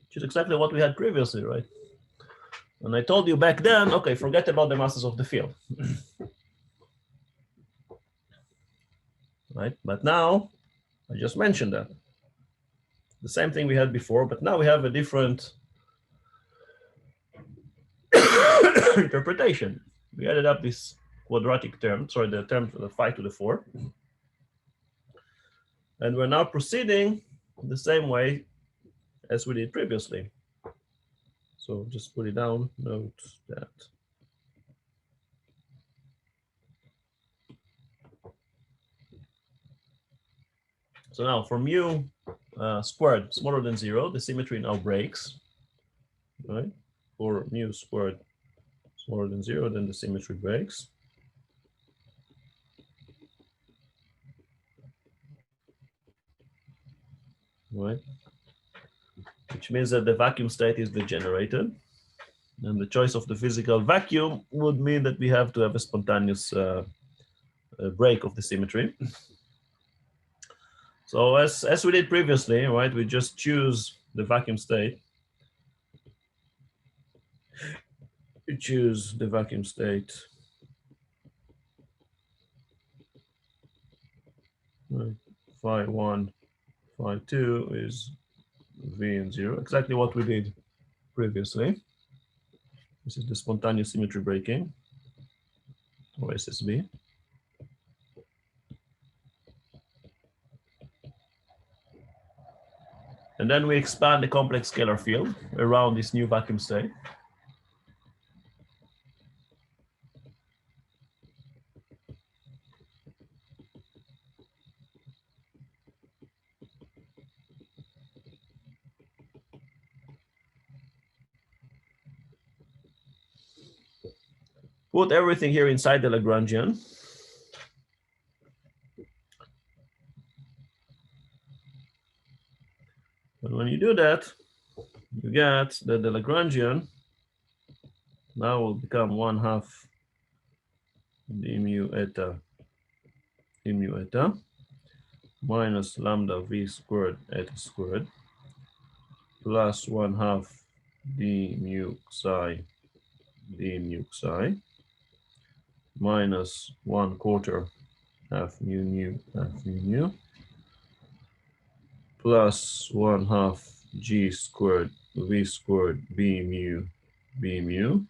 Speaker 1: Which is exactly what we had previously, right? And I told you back then, okay, forget about the masses of the field. Right? But now, I just mentioned that. The same thing we had before, but now we have a different interpretation. We added up this quadratic term, sorry, the term for the phi to the 4. And we're now proceeding the same way as we did previously. So just put it down, note that. So now for mu squared smaller than 0, the symmetry now breaks, right? For mu squared smaller than 0, then the symmetry breaks. Right? Which means that the vacuum state is degenerated. And the choice of the physical vacuum would mean that we have to have a spontaneous break of the symmetry. So as we did previously, right, we just choose the vacuum state. We choose the vacuum state. Right. Phi 1, phi 2 is V and 0, exactly what we did previously. This is the spontaneous symmetry breaking. or SSB. And then we expand the complex scalar field around this new vacuum state. Put everything here inside the Lagrangian. But when you do that, you get that the Lagrangian now will become 1/2 d mu eta minus lambda v squared eta squared plus 1/2 d mu psi minus 1/4 half mu nu plus 1/2 g squared v squared b mu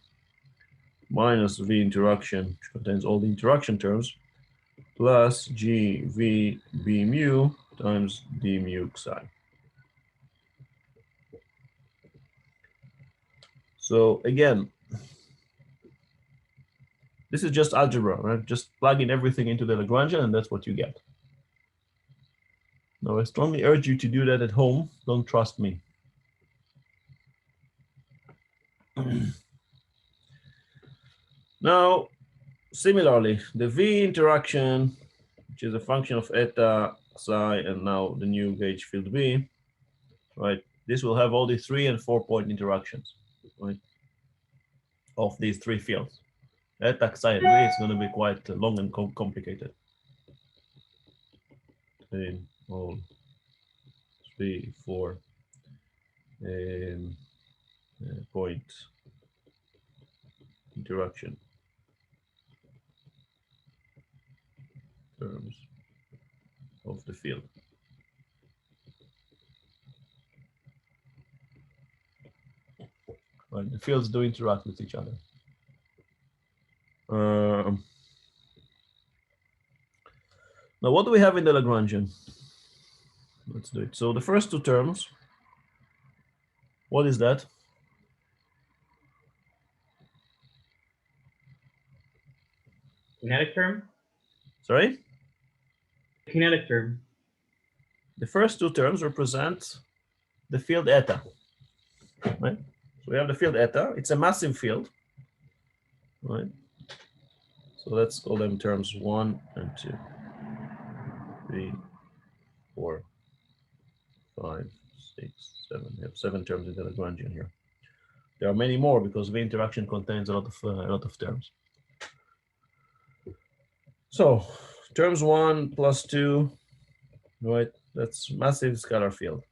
Speaker 1: minus v interaction, which contains all the interaction terms, plus g v b mu times d mu psi. So again, this is just algebra, right? Just plug in everything into the Lagrangian and that's what you get. Now, I strongly urge you to do that at home. Don't trust me. Now, similarly, the V interaction, which is a function of eta, psi, and now the new gauge field V, right? This will have all the 3- and 4-point interactions, right? Of these 3 fields. Eta, psi, and V is going to be quite long and complicated. In all 3, 4 point interaction terms of the field. Right, the fields do interact with each other. Now, what do we have in the Lagrangian? Let's do it. So the first 2 terms, what is that?
Speaker 4: Kinetic term?
Speaker 1: Sorry?
Speaker 4: Kinetic term.
Speaker 1: The first 2 terms represent the field eta, right? So we have the field eta. It's a massive field, right? So let's call them terms 1 and 2, 3, 4, 5, 6, 7. We have 7 terms in the Lagrangian here. There are many more because the interaction contains a lot of terms. So terms 1 plus 2, right? That's massive scalar field.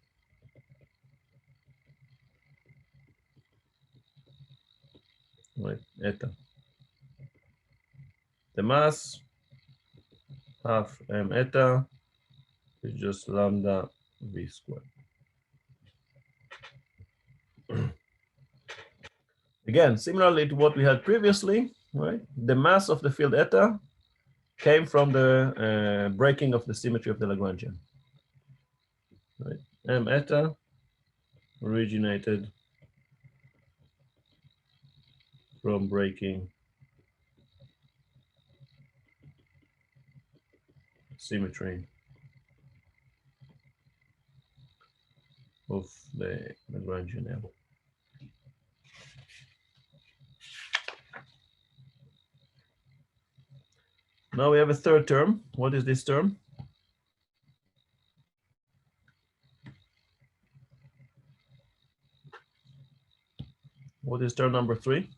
Speaker 1: Right, eta. The mass, half m eta, is just lambda v squared. Again, similarly to what we had previously, right? The mass of the field eta came from the breaking of the symmetry of the Lagrangian. Right? M eta originated from breaking symmetry of the Lagrangian L. Now we have a third term. What is this term? What is term number 3?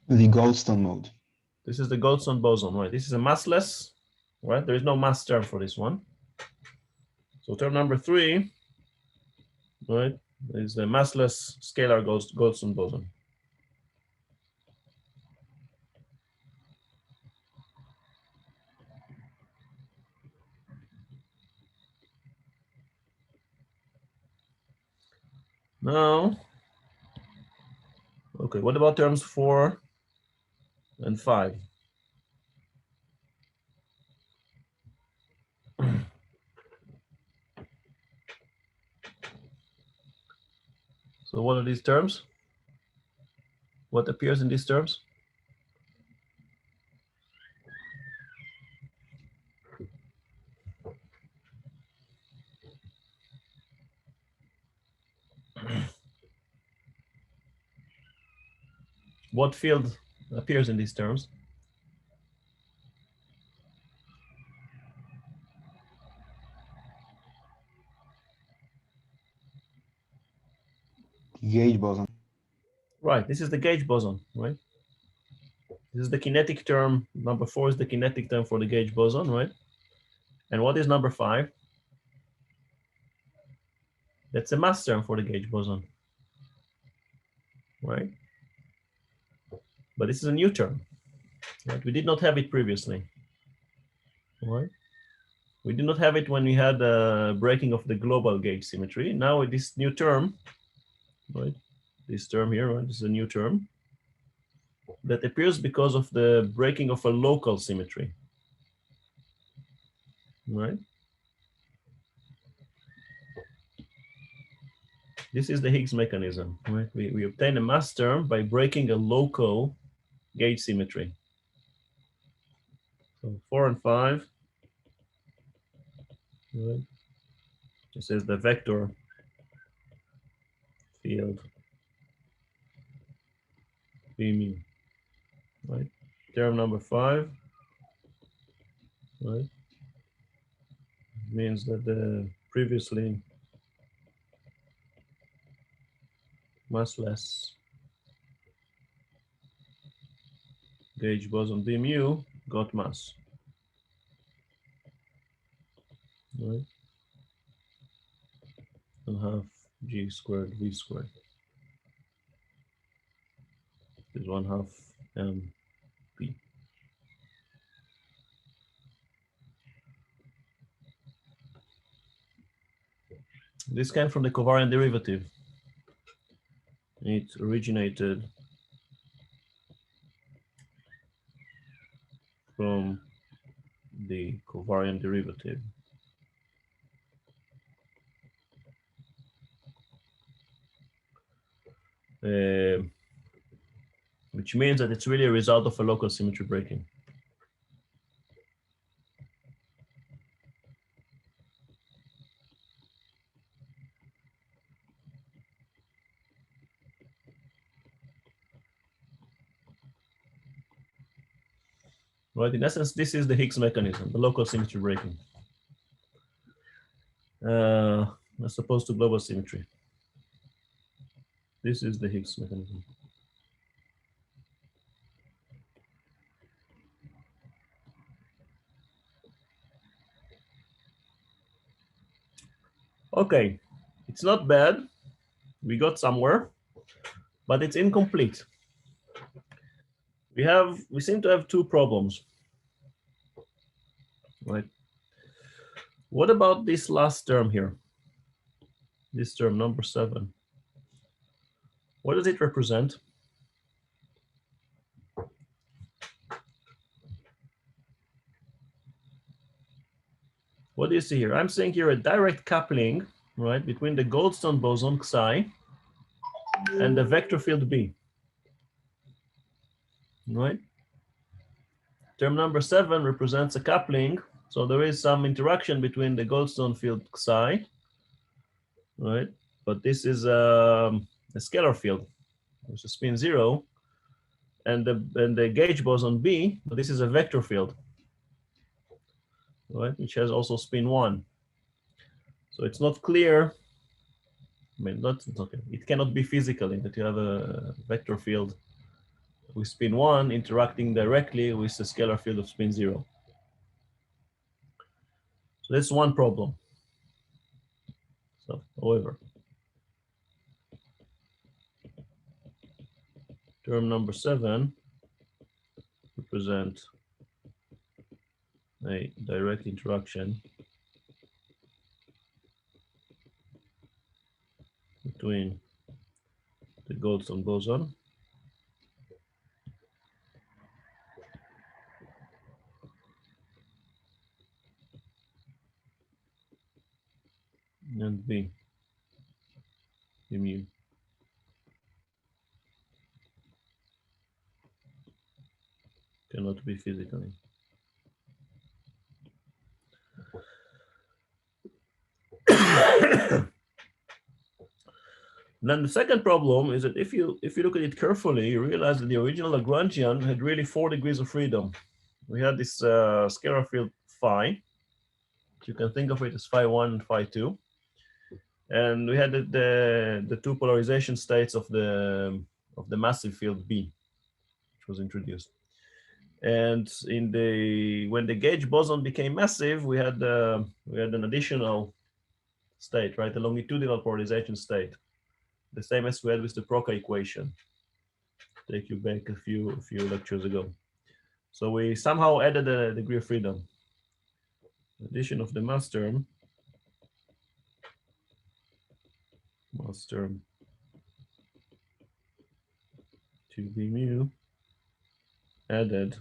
Speaker 5: The Goldstone mode.
Speaker 1: This is the Goldstone boson, right? This is a massless, right? There is no mass term for this one. So term number 3, right, is the massless scalar Goldstone boson. Now, okay, what about terms 4 and 5? So what are these terms? What appears in these terms? What field appears in these terms?
Speaker 5: Gauge boson.
Speaker 1: Right, this is the gauge boson, right? This is the kinetic term. Number 4 is the kinetic term for the gauge boson, right? And what is number 5? That's a mass term for the gauge boson, right? But this is a new term, right? We did not have it previously, right? We did not have it when we had the breaking of the global gauge symmetry. Now with this new term, right? This term here, right? This is a new term that appears because of the breaking of a local symmetry, right? This is the Higgs mechanism, right? We obtain a mass term by breaking a local gauge symmetry. So 4 and 5, right? This is the vector field B mu, right? Term number 5, right? Means that the previously massless gauge boson B mu got mass, right? 1/2 G squared V squared is 1/2 M P. This came from the covariant derivative. It originated from the covariant derivative. Which means that it's really a result of a local symmetry breaking. Right, in essence, this is the Higgs mechanism, the local symmetry breaking, as opposed to global symmetry. This is the Higgs mechanism. Okay, it's not bad. We got somewhere, but it's incomplete. We seem to have 2 problems, right? What about this last term here? This term, number 7. What does it represent? What do you see here? I'm seeing here a direct coupling, right, between the Goldstone boson Xi and the vector field B, right? Term number 7 represents a coupling, so there is some interaction between the Goldstone field Xi, right? But this is a scalar field, which is spin 0, and the gauge boson B, but this is a vector field, right, which has also spin 1. So it's not clear. I mean, it cannot be physical in that you have a vector field with spin 1 interacting directly with the scalar field of spin 0. So that's one problem. So, however, term number 7 represents a direct interaction between the Goldstone boson. And B mu. Cannot be physically. Then the second problem is that if you look at it carefully, you realize that the original Lagrangian had really 4 degrees of freedom. We had this scalar field phi. You can think of it as phi1 and phi2. And we had the 2 polarization states of the massive field B, which was introduced. And when the gauge boson became massive, we had an additional state, right? The longitudinal polarization state, the same as we had with the Procca equation. Take you back a few lectures ago. So we somehow added a degree of freedom. Addition of the mass term. Mass term to B mu added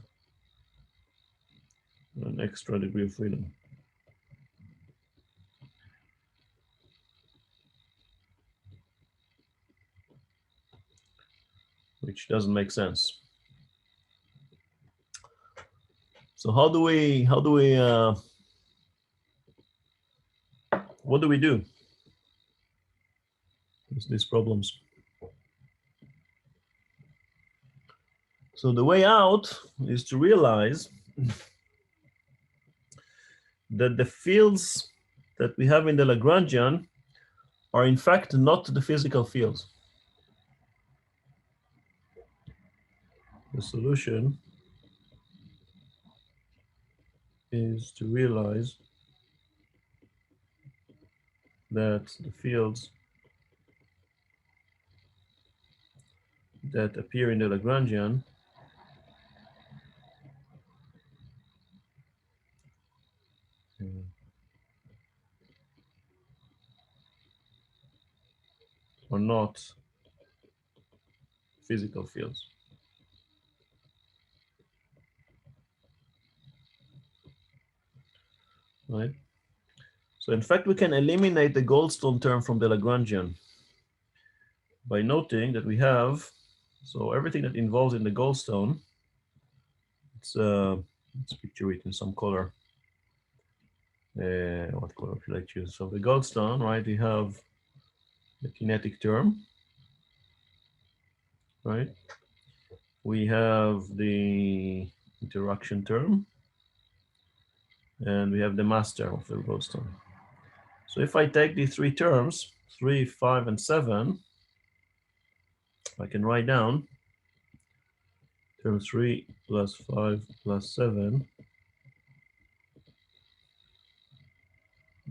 Speaker 1: an extra degree of freedom. Which doesn't make sense. So what do we do with these problems? So the way out is to realize that the fields that we have in the Lagrangian are in fact not the physical fields. The solution is to realize that the fields that appear in the Lagrangian are not physical fields. Right? So in fact, we can eliminate the Goldstone term from the Lagrangian by noting that we have, so everything that involves in the Goldstone, let's picture it in some color. What color should I choose? So the Goldstone, right? We have the kinetic term, right? We have the interaction term, and we have the mass term of the Goldstone. So if I take these 3 terms, 3, 5, and 7, I can write down term 3 plus 5 plus 7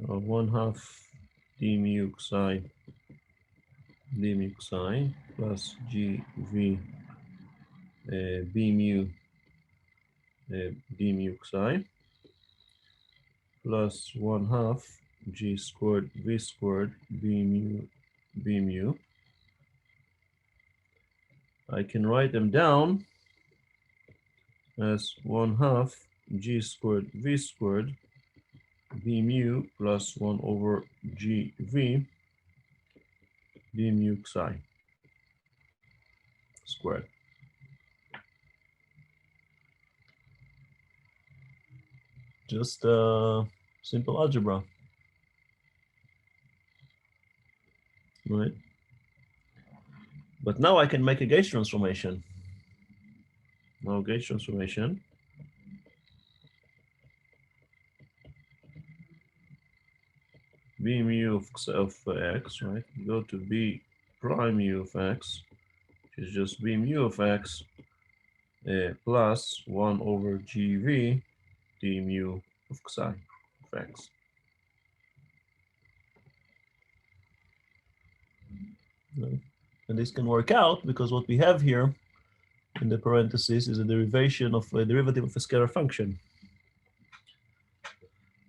Speaker 1: of 1/2 d mu psi plus gv b mu d mu psi plus 1/2 g squared v squared b mu. I can write them down as 1/2 g squared v squared b mu plus 1 over gv d mu psi squared. Just simple algebra, right? But now I can make a gauge transformation. Now gauge transformation. B mu of x, right? Go to B prime mu of x, which is just B mu of x plus 1 over gv d mu of psi of x. Right. And this can work out because what we have here in the parentheses is a derivative of a scalar function.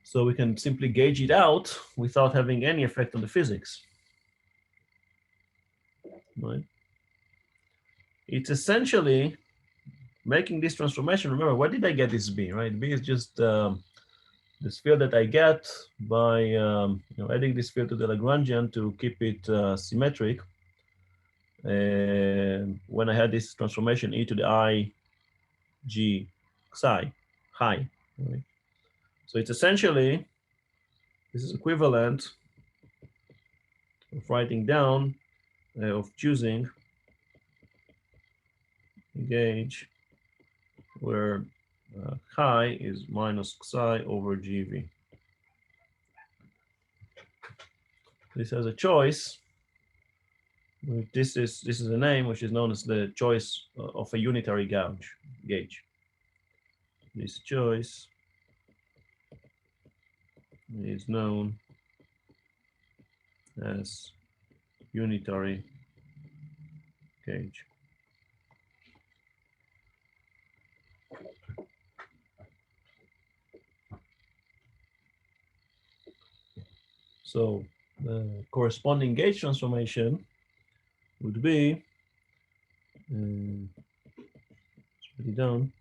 Speaker 1: So we can simply gauge it out without having any effect on the physics. Right? it's essentially making this transformation. Remember, where did I get this B, right? B is just this field that I get by adding this field to the Lagrangian to keep it symmetric. When I had this transformation e to the I g psi high. Right? So it's essentially, this is equivalent of writing down, of choosing a gauge where chi is minus psi over gv. This has a choice. This is a name which is known as the choice of a unitary gauge. This choice is known as unitary gauge. So the corresponding gauge transformation would be, let's put it down,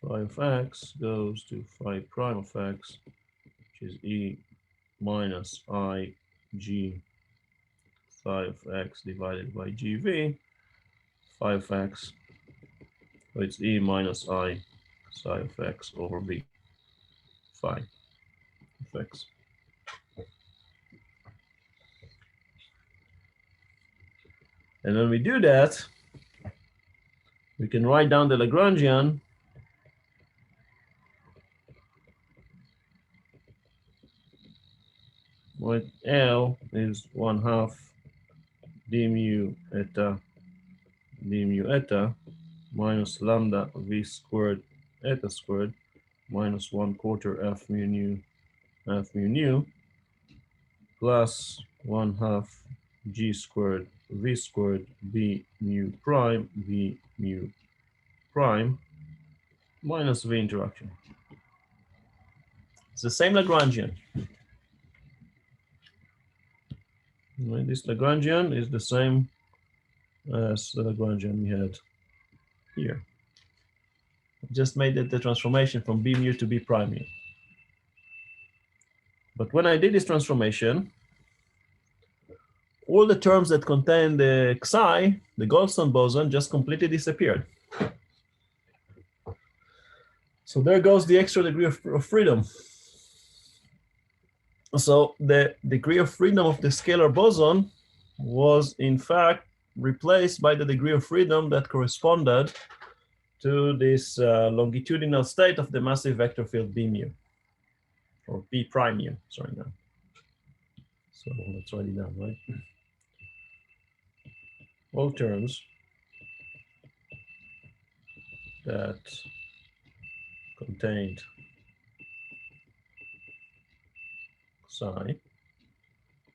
Speaker 1: phi of x goes to phi prime of x, which is e minus I g phi of x divided by gv, phi of x, so it's e minus I psi of x over b, phi of x. And when we do that, we can write down the Lagrangian where L is 1/2 d mu eta minus lambda v squared eta squared minus 1/4 f mu nu plus 1/2 g squared v squared b mu prime minus v interaction. It's the same Lagrangian. Right, this Lagrangian is the same as the Lagrangian we had here. Just made the transformation from b mu to b prime mu. But when I did this transformation, all the terms that contain the psi, the Goldstone boson, just completely disappeared. So there goes the extra degree of freedom. So the degree of freedom of the scalar boson was in fact replaced by the degree of freedom that corresponded to this longitudinal state of the massive vector field b mu, or b prime mu, sorry now. So let's write it down, right? All terms that contained psi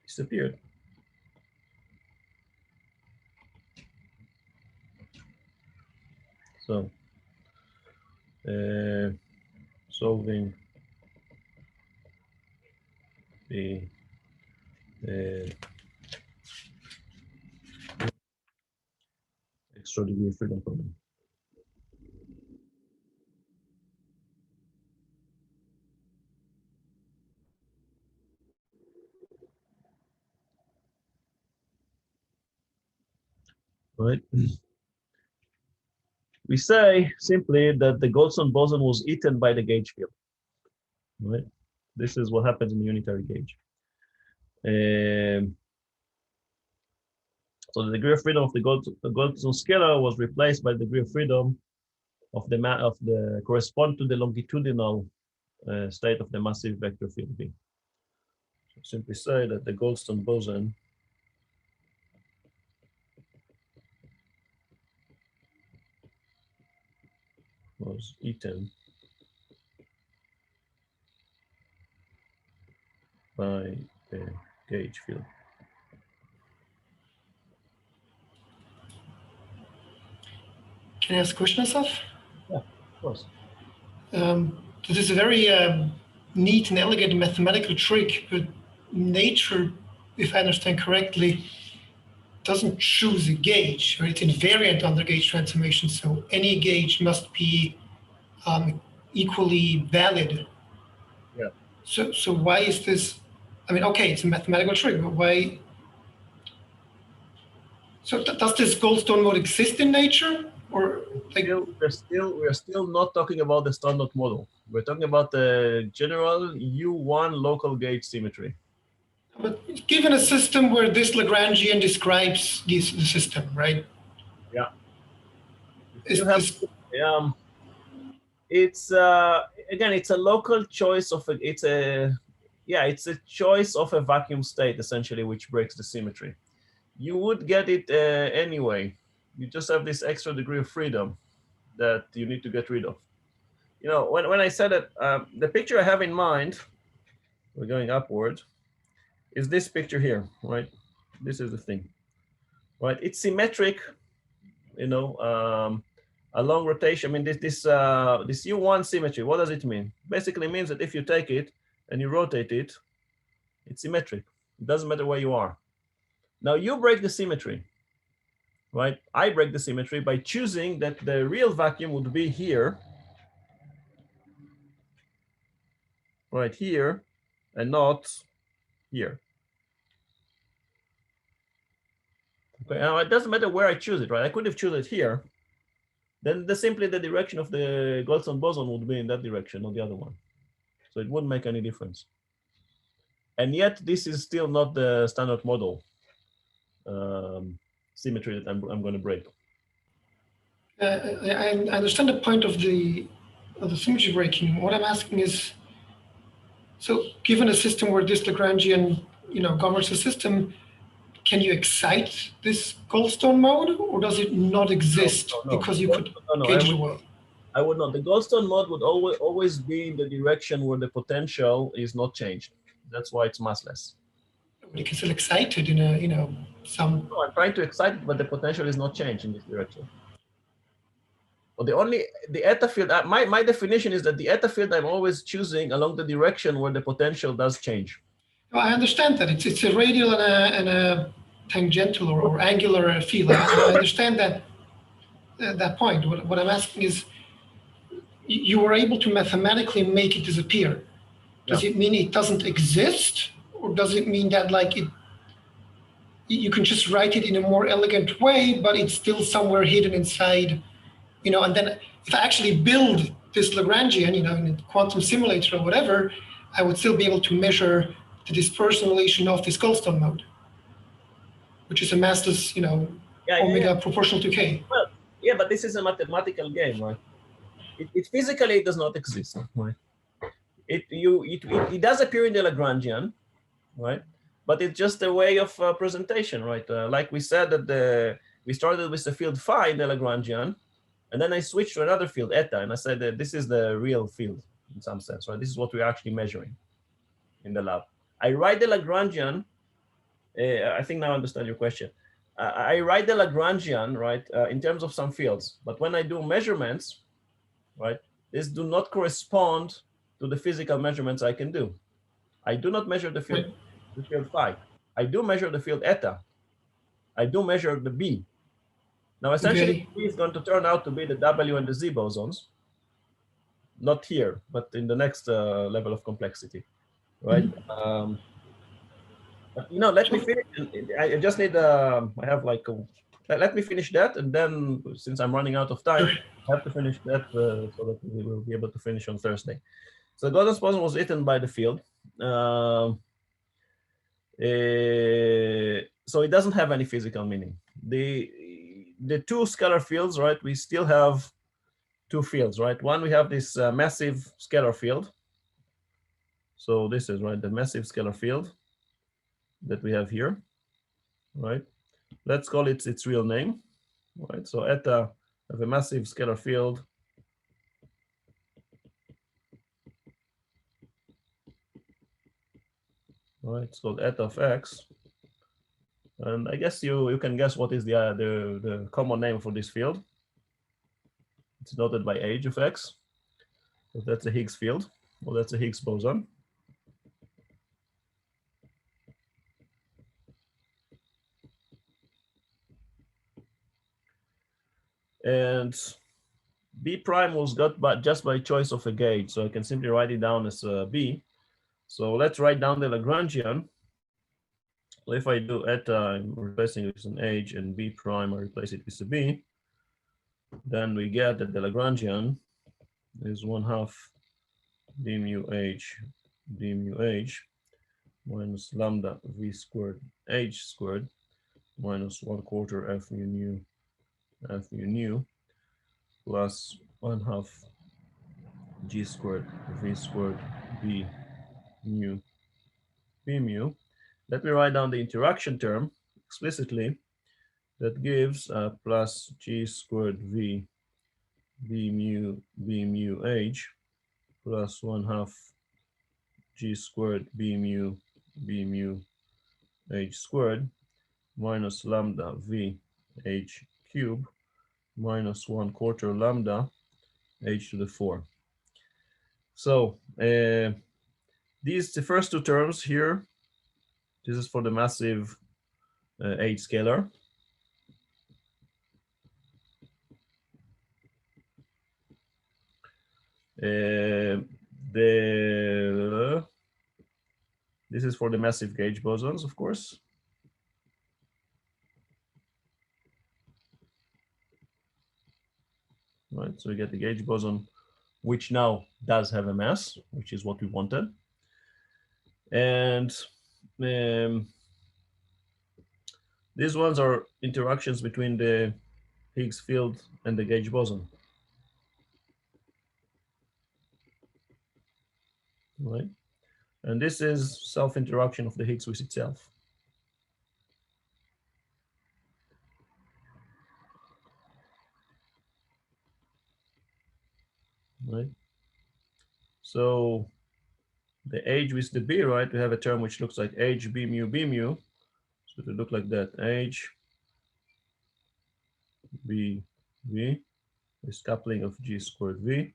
Speaker 1: disappeared. So solving the extra degree of freedom problem. Right. We say simply that the Goldstone boson was eaten by the gauge field. Right. This is what happens in the unitary gauge. So the degree of freedom of the Goldstone scalar was replaced by the degree of freedom of the correspond to the longitudinal state of the massive vector field B. So simply say that the Goldstone boson was eaten by the gauge field.
Speaker 6: Can I ask a question, Asaf?
Speaker 1: Yeah, of course.
Speaker 6: This is a very neat and elegant mathematical trick, but nature, if I understand correctly, doesn't choose a gauge, or it's invariant under gauge transformation. So any gauge must be equally valid.
Speaker 1: Yeah.
Speaker 6: So why is this? I mean, okay, it's a mathematical trick, but why? So does this Goldstone mode exist in nature, or like?
Speaker 1: We're still not talking about the standard model. We're talking about the general U1 local gauge symmetry.
Speaker 6: But given a system where this Lagrangian describes the system, right?
Speaker 1: Yeah.
Speaker 6: Is this?
Speaker 1: It's again, it's a local choice of it's a choice of a vacuum state essentially, which breaks the symmetry. You would get it anyway. You just have this extra degree of freedom that you need to get rid of. You know, when I said that, the picture I have in mind, we're going upward, is this picture here, right? This is the thing, right? It's symmetric, you know, a long rotation. I mean, this U1 symmetry, what does it mean? Basically means that if you take it and you rotate it, it's symmetric. It doesn't matter where you are. Now you break the symmetry, right? I break the symmetry by choosing that the real vacuum would be here, right here, and not here. Okay, now it doesn't matter where I choose it, right? I could have chosen it here. Then simply the direction of the Goldstone boson would be in that direction, not the other one. So it wouldn't make any difference. And yet this is still not the standard model symmetry that I'm going to break.
Speaker 6: I understand the point of the symmetry breaking. What I'm asking is, so given a system where this Lagrangian, governs the system, can you excite this Goldstone mode, or does it not exist because you could gauge it away?
Speaker 1: I would not. The Goldstone mode would always be in the direction where the potential is not changed. That's why it's massless.
Speaker 6: But it can still excite it in some.
Speaker 1: No, I'm trying to excite it, but the potential is not changed in this direction. Well, the eta field, my definition is that the eta field I'm always choosing along the direction where the potential does change.
Speaker 6: No, I understand that it's a radial and a tangential or angular field. I understand that point. What I'm asking is, you were able to mathematically make it disappear. Does it mean it doesn't exist, or does it mean that you can just write it in a more elegant way, but it's still somewhere hidden inside, and then if I actually build this Lagrangian, in a quantum simulator or whatever, I would still be able to measure the dispersion relation of this Goldstone mode, which is a massless, omega proportional to k.
Speaker 1: Well, yeah, but this is a mathematical game, right? It physically does not exist, right? It does appear in the Lagrangian, right? But it's just a way of presentation, right? Like we said that we started with the field phi in the Lagrangian, and then I switched to another field eta, and I said that this is the real field in some sense, right? This is what we're actually measuring in the lab. I write the Lagrangian. I think now I understand your question. I write the Lagrangian, right, in terms of some fields, but when I do measurements, right, these do not correspond to the physical measurements I can do. I do not measure the field phi. I do measure the field eta. I do measure the B. Now, essentially, B is going to turn out to be the W and the Z bosons. Not here, but in the next level of complexity, right? But, let me finish. I just need, I have let me finish that. And then since I'm running out of time, I have to finish that so that we will be able to finish on Thursday. So the Goldstone boson was eaten by the field. So it doesn't have any physical meaning. The two scalar fields, right? We still have two fields, right? One, we have this massive scalar field. So this is, right, the massive scalar field that we have here, right? Let's call it its real name, right? So eta of a massive scalar field. Right, it's called eta of x. And I guess you can guess what is the common name for this field. It's denoted by age of x. So that's a Higgs field, or that's a Higgs boson. And B prime was got just by choice of a gauge. So I can simply write it down as B. So let's write down the Lagrangian. So if I do eta, I'm replacing it with an H, and B prime, I replace it with a B. Then we get that the Lagrangian is 1/2 d mu H minus lambda V squared H squared minus 1/4 F mu nu plus 1/2 G squared V squared B mu. Let me write down the interaction term explicitly. That gives plus G squared V mu H plus 1/2 G squared B mu H squared minus lambda V H cubed minus 1/4 lambda H to the 4. So the first two terms here, this is for the massive H scalar. This is for the massive gauge bosons, of course. Right, so we get the gauge boson, which now does have a mass, which is what we wanted. And these ones are interactions between the Higgs field and the gauge boson. Right, and this is self-interaction of the Higgs with itself. Right, so the H with the B, right, we have a term which looks like H B mu, so it will look like that, H B V is coupling of G squared V,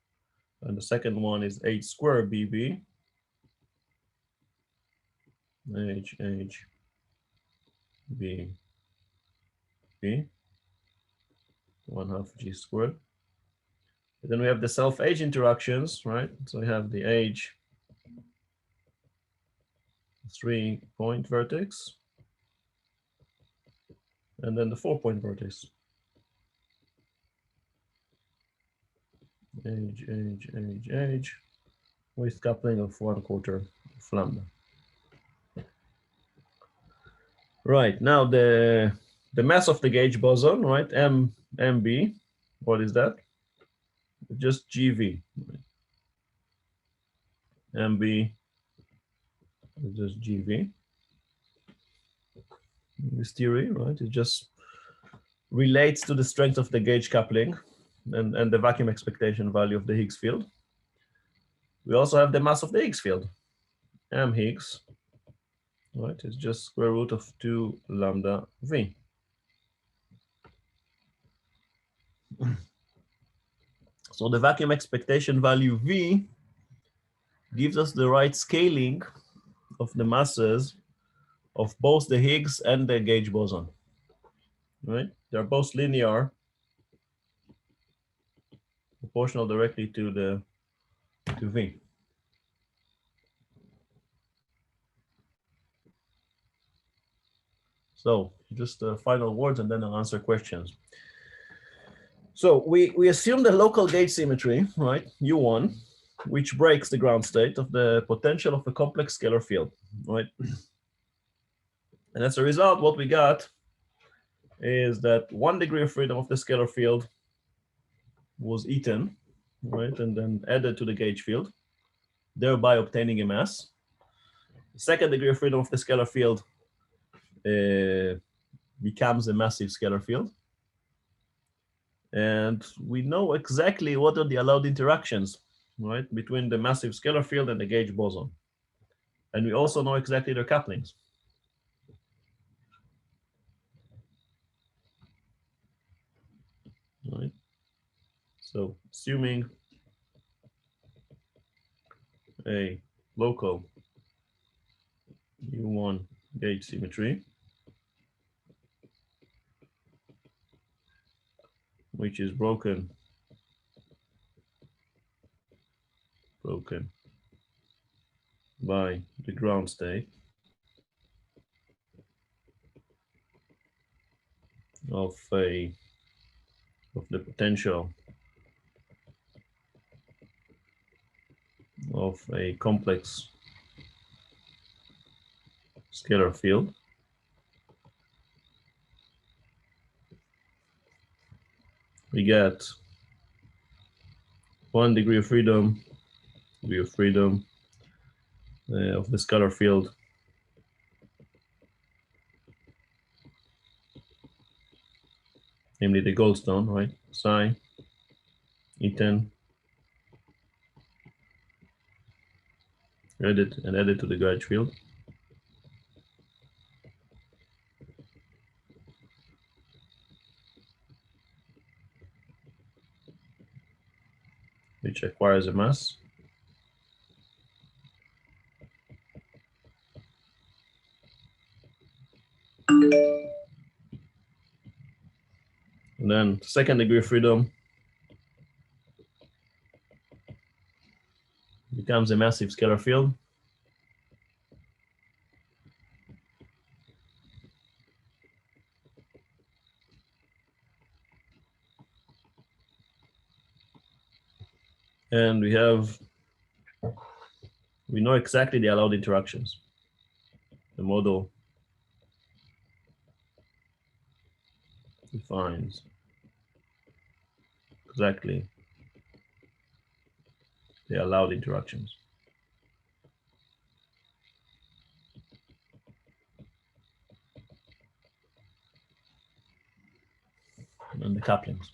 Speaker 1: and the second one is H squared BB, H B B, 1/2 G squared. And then we have the self-H interactions, right? So we have the H 3-point vertex, and then the 4-point vertex. H with coupling of 1/4 of lambda. Right, now the mass of the gauge boson, right? MB, what is that? Just GV. MB is just GV. This theory, right? It just relates to the strength of the gauge coupling and the vacuum expectation value of the Higgs field. We also have the mass of the Higgs field, M Higgs, right? It's just square root of 2 lambda V. So the vacuum expectation value V gives us the right scaling of the masses of both the Higgs and the gauge boson, right? They're both linear, proportional directly to V. So just final words, and then I'll answer questions. So we assume the local gauge symmetry, right, U1, which breaks the ground state of the potential of a complex scalar field, right? And as a result, what we got is that 1 degree of freedom of the scalar field was eaten, right, and then added to the gauge field, thereby obtaining a mass. The 2nd degree of freedom of the scalar field becomes a massive scalar field. And we know exactly what are the allowed interactions, right, between the massive scalar field and the gauge boson. And we also know exactly their couplings. Right. So assuming a local U1 gauge symmetry, which is broken by the ground state of the potential of a complex scalar field. We get 1 degree of freedom of the scalar field namely the Goldstone, right? Psi E10 added to the gauge field. Which acquires a mass. And then 2nd degree of freedom becomes a massive scalar field. And we know exactly the allowed interactions. The model defines exactly the allowed interactions. And the couplings.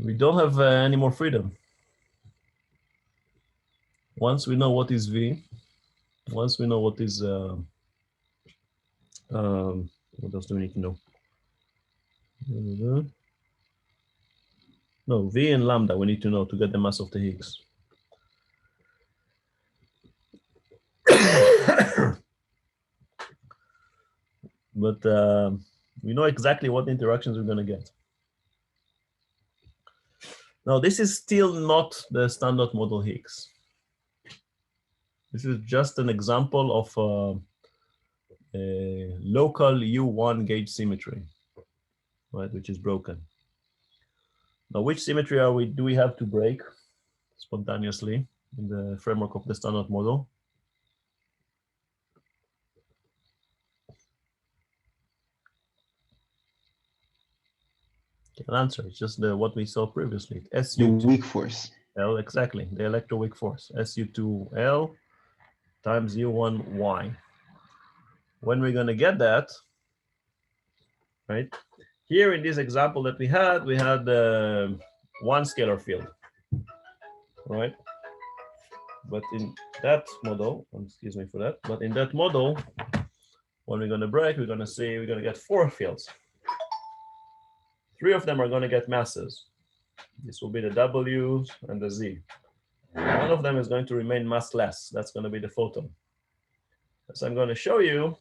Speaker 1: We don't have any more freedom. Once we know what is V, once we know what is, what else do we need to know? No, V and lambda we need to know to get the mass of the Higgs. But we know exactly what interactions we're going to get. Now, this is still not the standard model Higgs. This is just an example of a local U1 gauge symmetry, right, which is broken. Now, which symmetry do we have to break spontaneously in the framework of the standard model? Can answer. It's just what we saw previously. SU2.
Speaker 5: The weak force.
Speaker 1: L, exactly. The electroweak force. SU2L times U1Y. When we're going to get that, right? Here in this example that we had one scalar field, right? But in that model, excuse me for that, but in that model, when we're going to break, we're going to get 4 fields. 3 of them are going to get masses. This will be the W's and the Z. One of them is going to remain massless. That's going to be the photon. As I'm going to show you,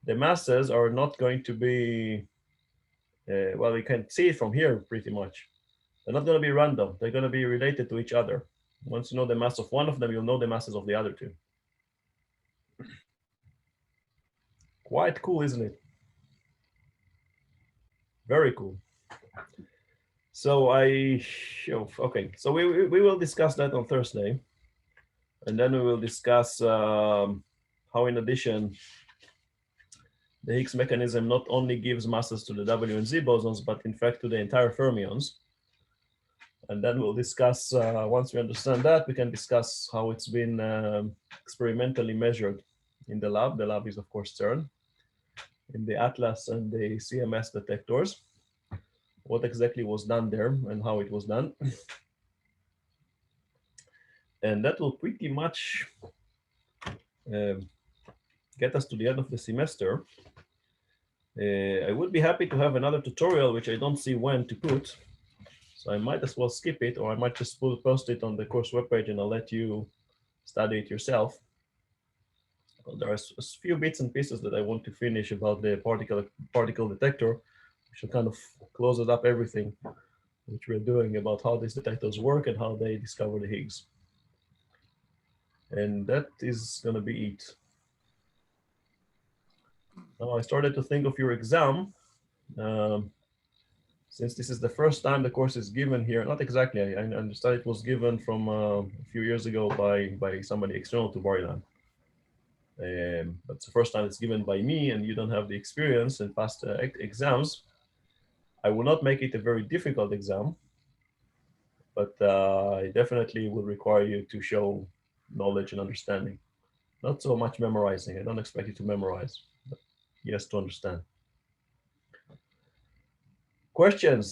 Speaker 1: the masses are not going to be, well, we can see it from here pretty much. They're not going to be random. They're going to be related to each other. Once you know the mass of one of them, you'll know the masses of the other 2. Quite cool, isn't it? Very cool. So okay, so we will discuss that on Thursday. And then we will discuss how, in addition, the Higgs mechanism not only gives masses to the W and Z bosons, but in fact to the entire fermions. And then we'll discuss, once we understand that, we can discuss how it's been experimentally measured in the lab. The lab is, of course, CERN, in the ATLAS and the CMS detectors. What exactly was done there and how it was done. And that will pretty much get us to the end of the semester. I would be happy to have another tutorial, which I don't see when to put. So I might as well skip it, or I might just post it on the course webpage and I'll let you study it yourself. There are a few bits and pieces that I want to finish about the particle detector, which will kind of close it up everything which we're doing about how these detectors work and how they discover the Higgs. And that is going to be it. Now I started to think of your exam. Since this is the first time the course is given here, not exactly, I understand it was given from a few years ago by somebody external to Bar-Ilan. But it's the first time it's given by me, and you don't have the experience in past exams. I will not make it a very difficult exam, but I definitely will require you to show knowledge and understanding. Not so much memorizing. I don't expect you to memorize, but yes, to understand. Questions?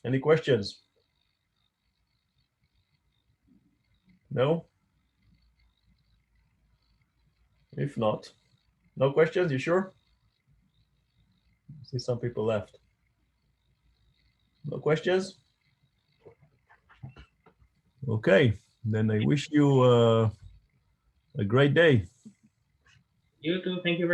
Speaker 1: Any questions? No? If not, no questions, you sure? I see some people left. No questions? Okay, then I wish you a great day.
Speaker 4: You too. Thank you very much.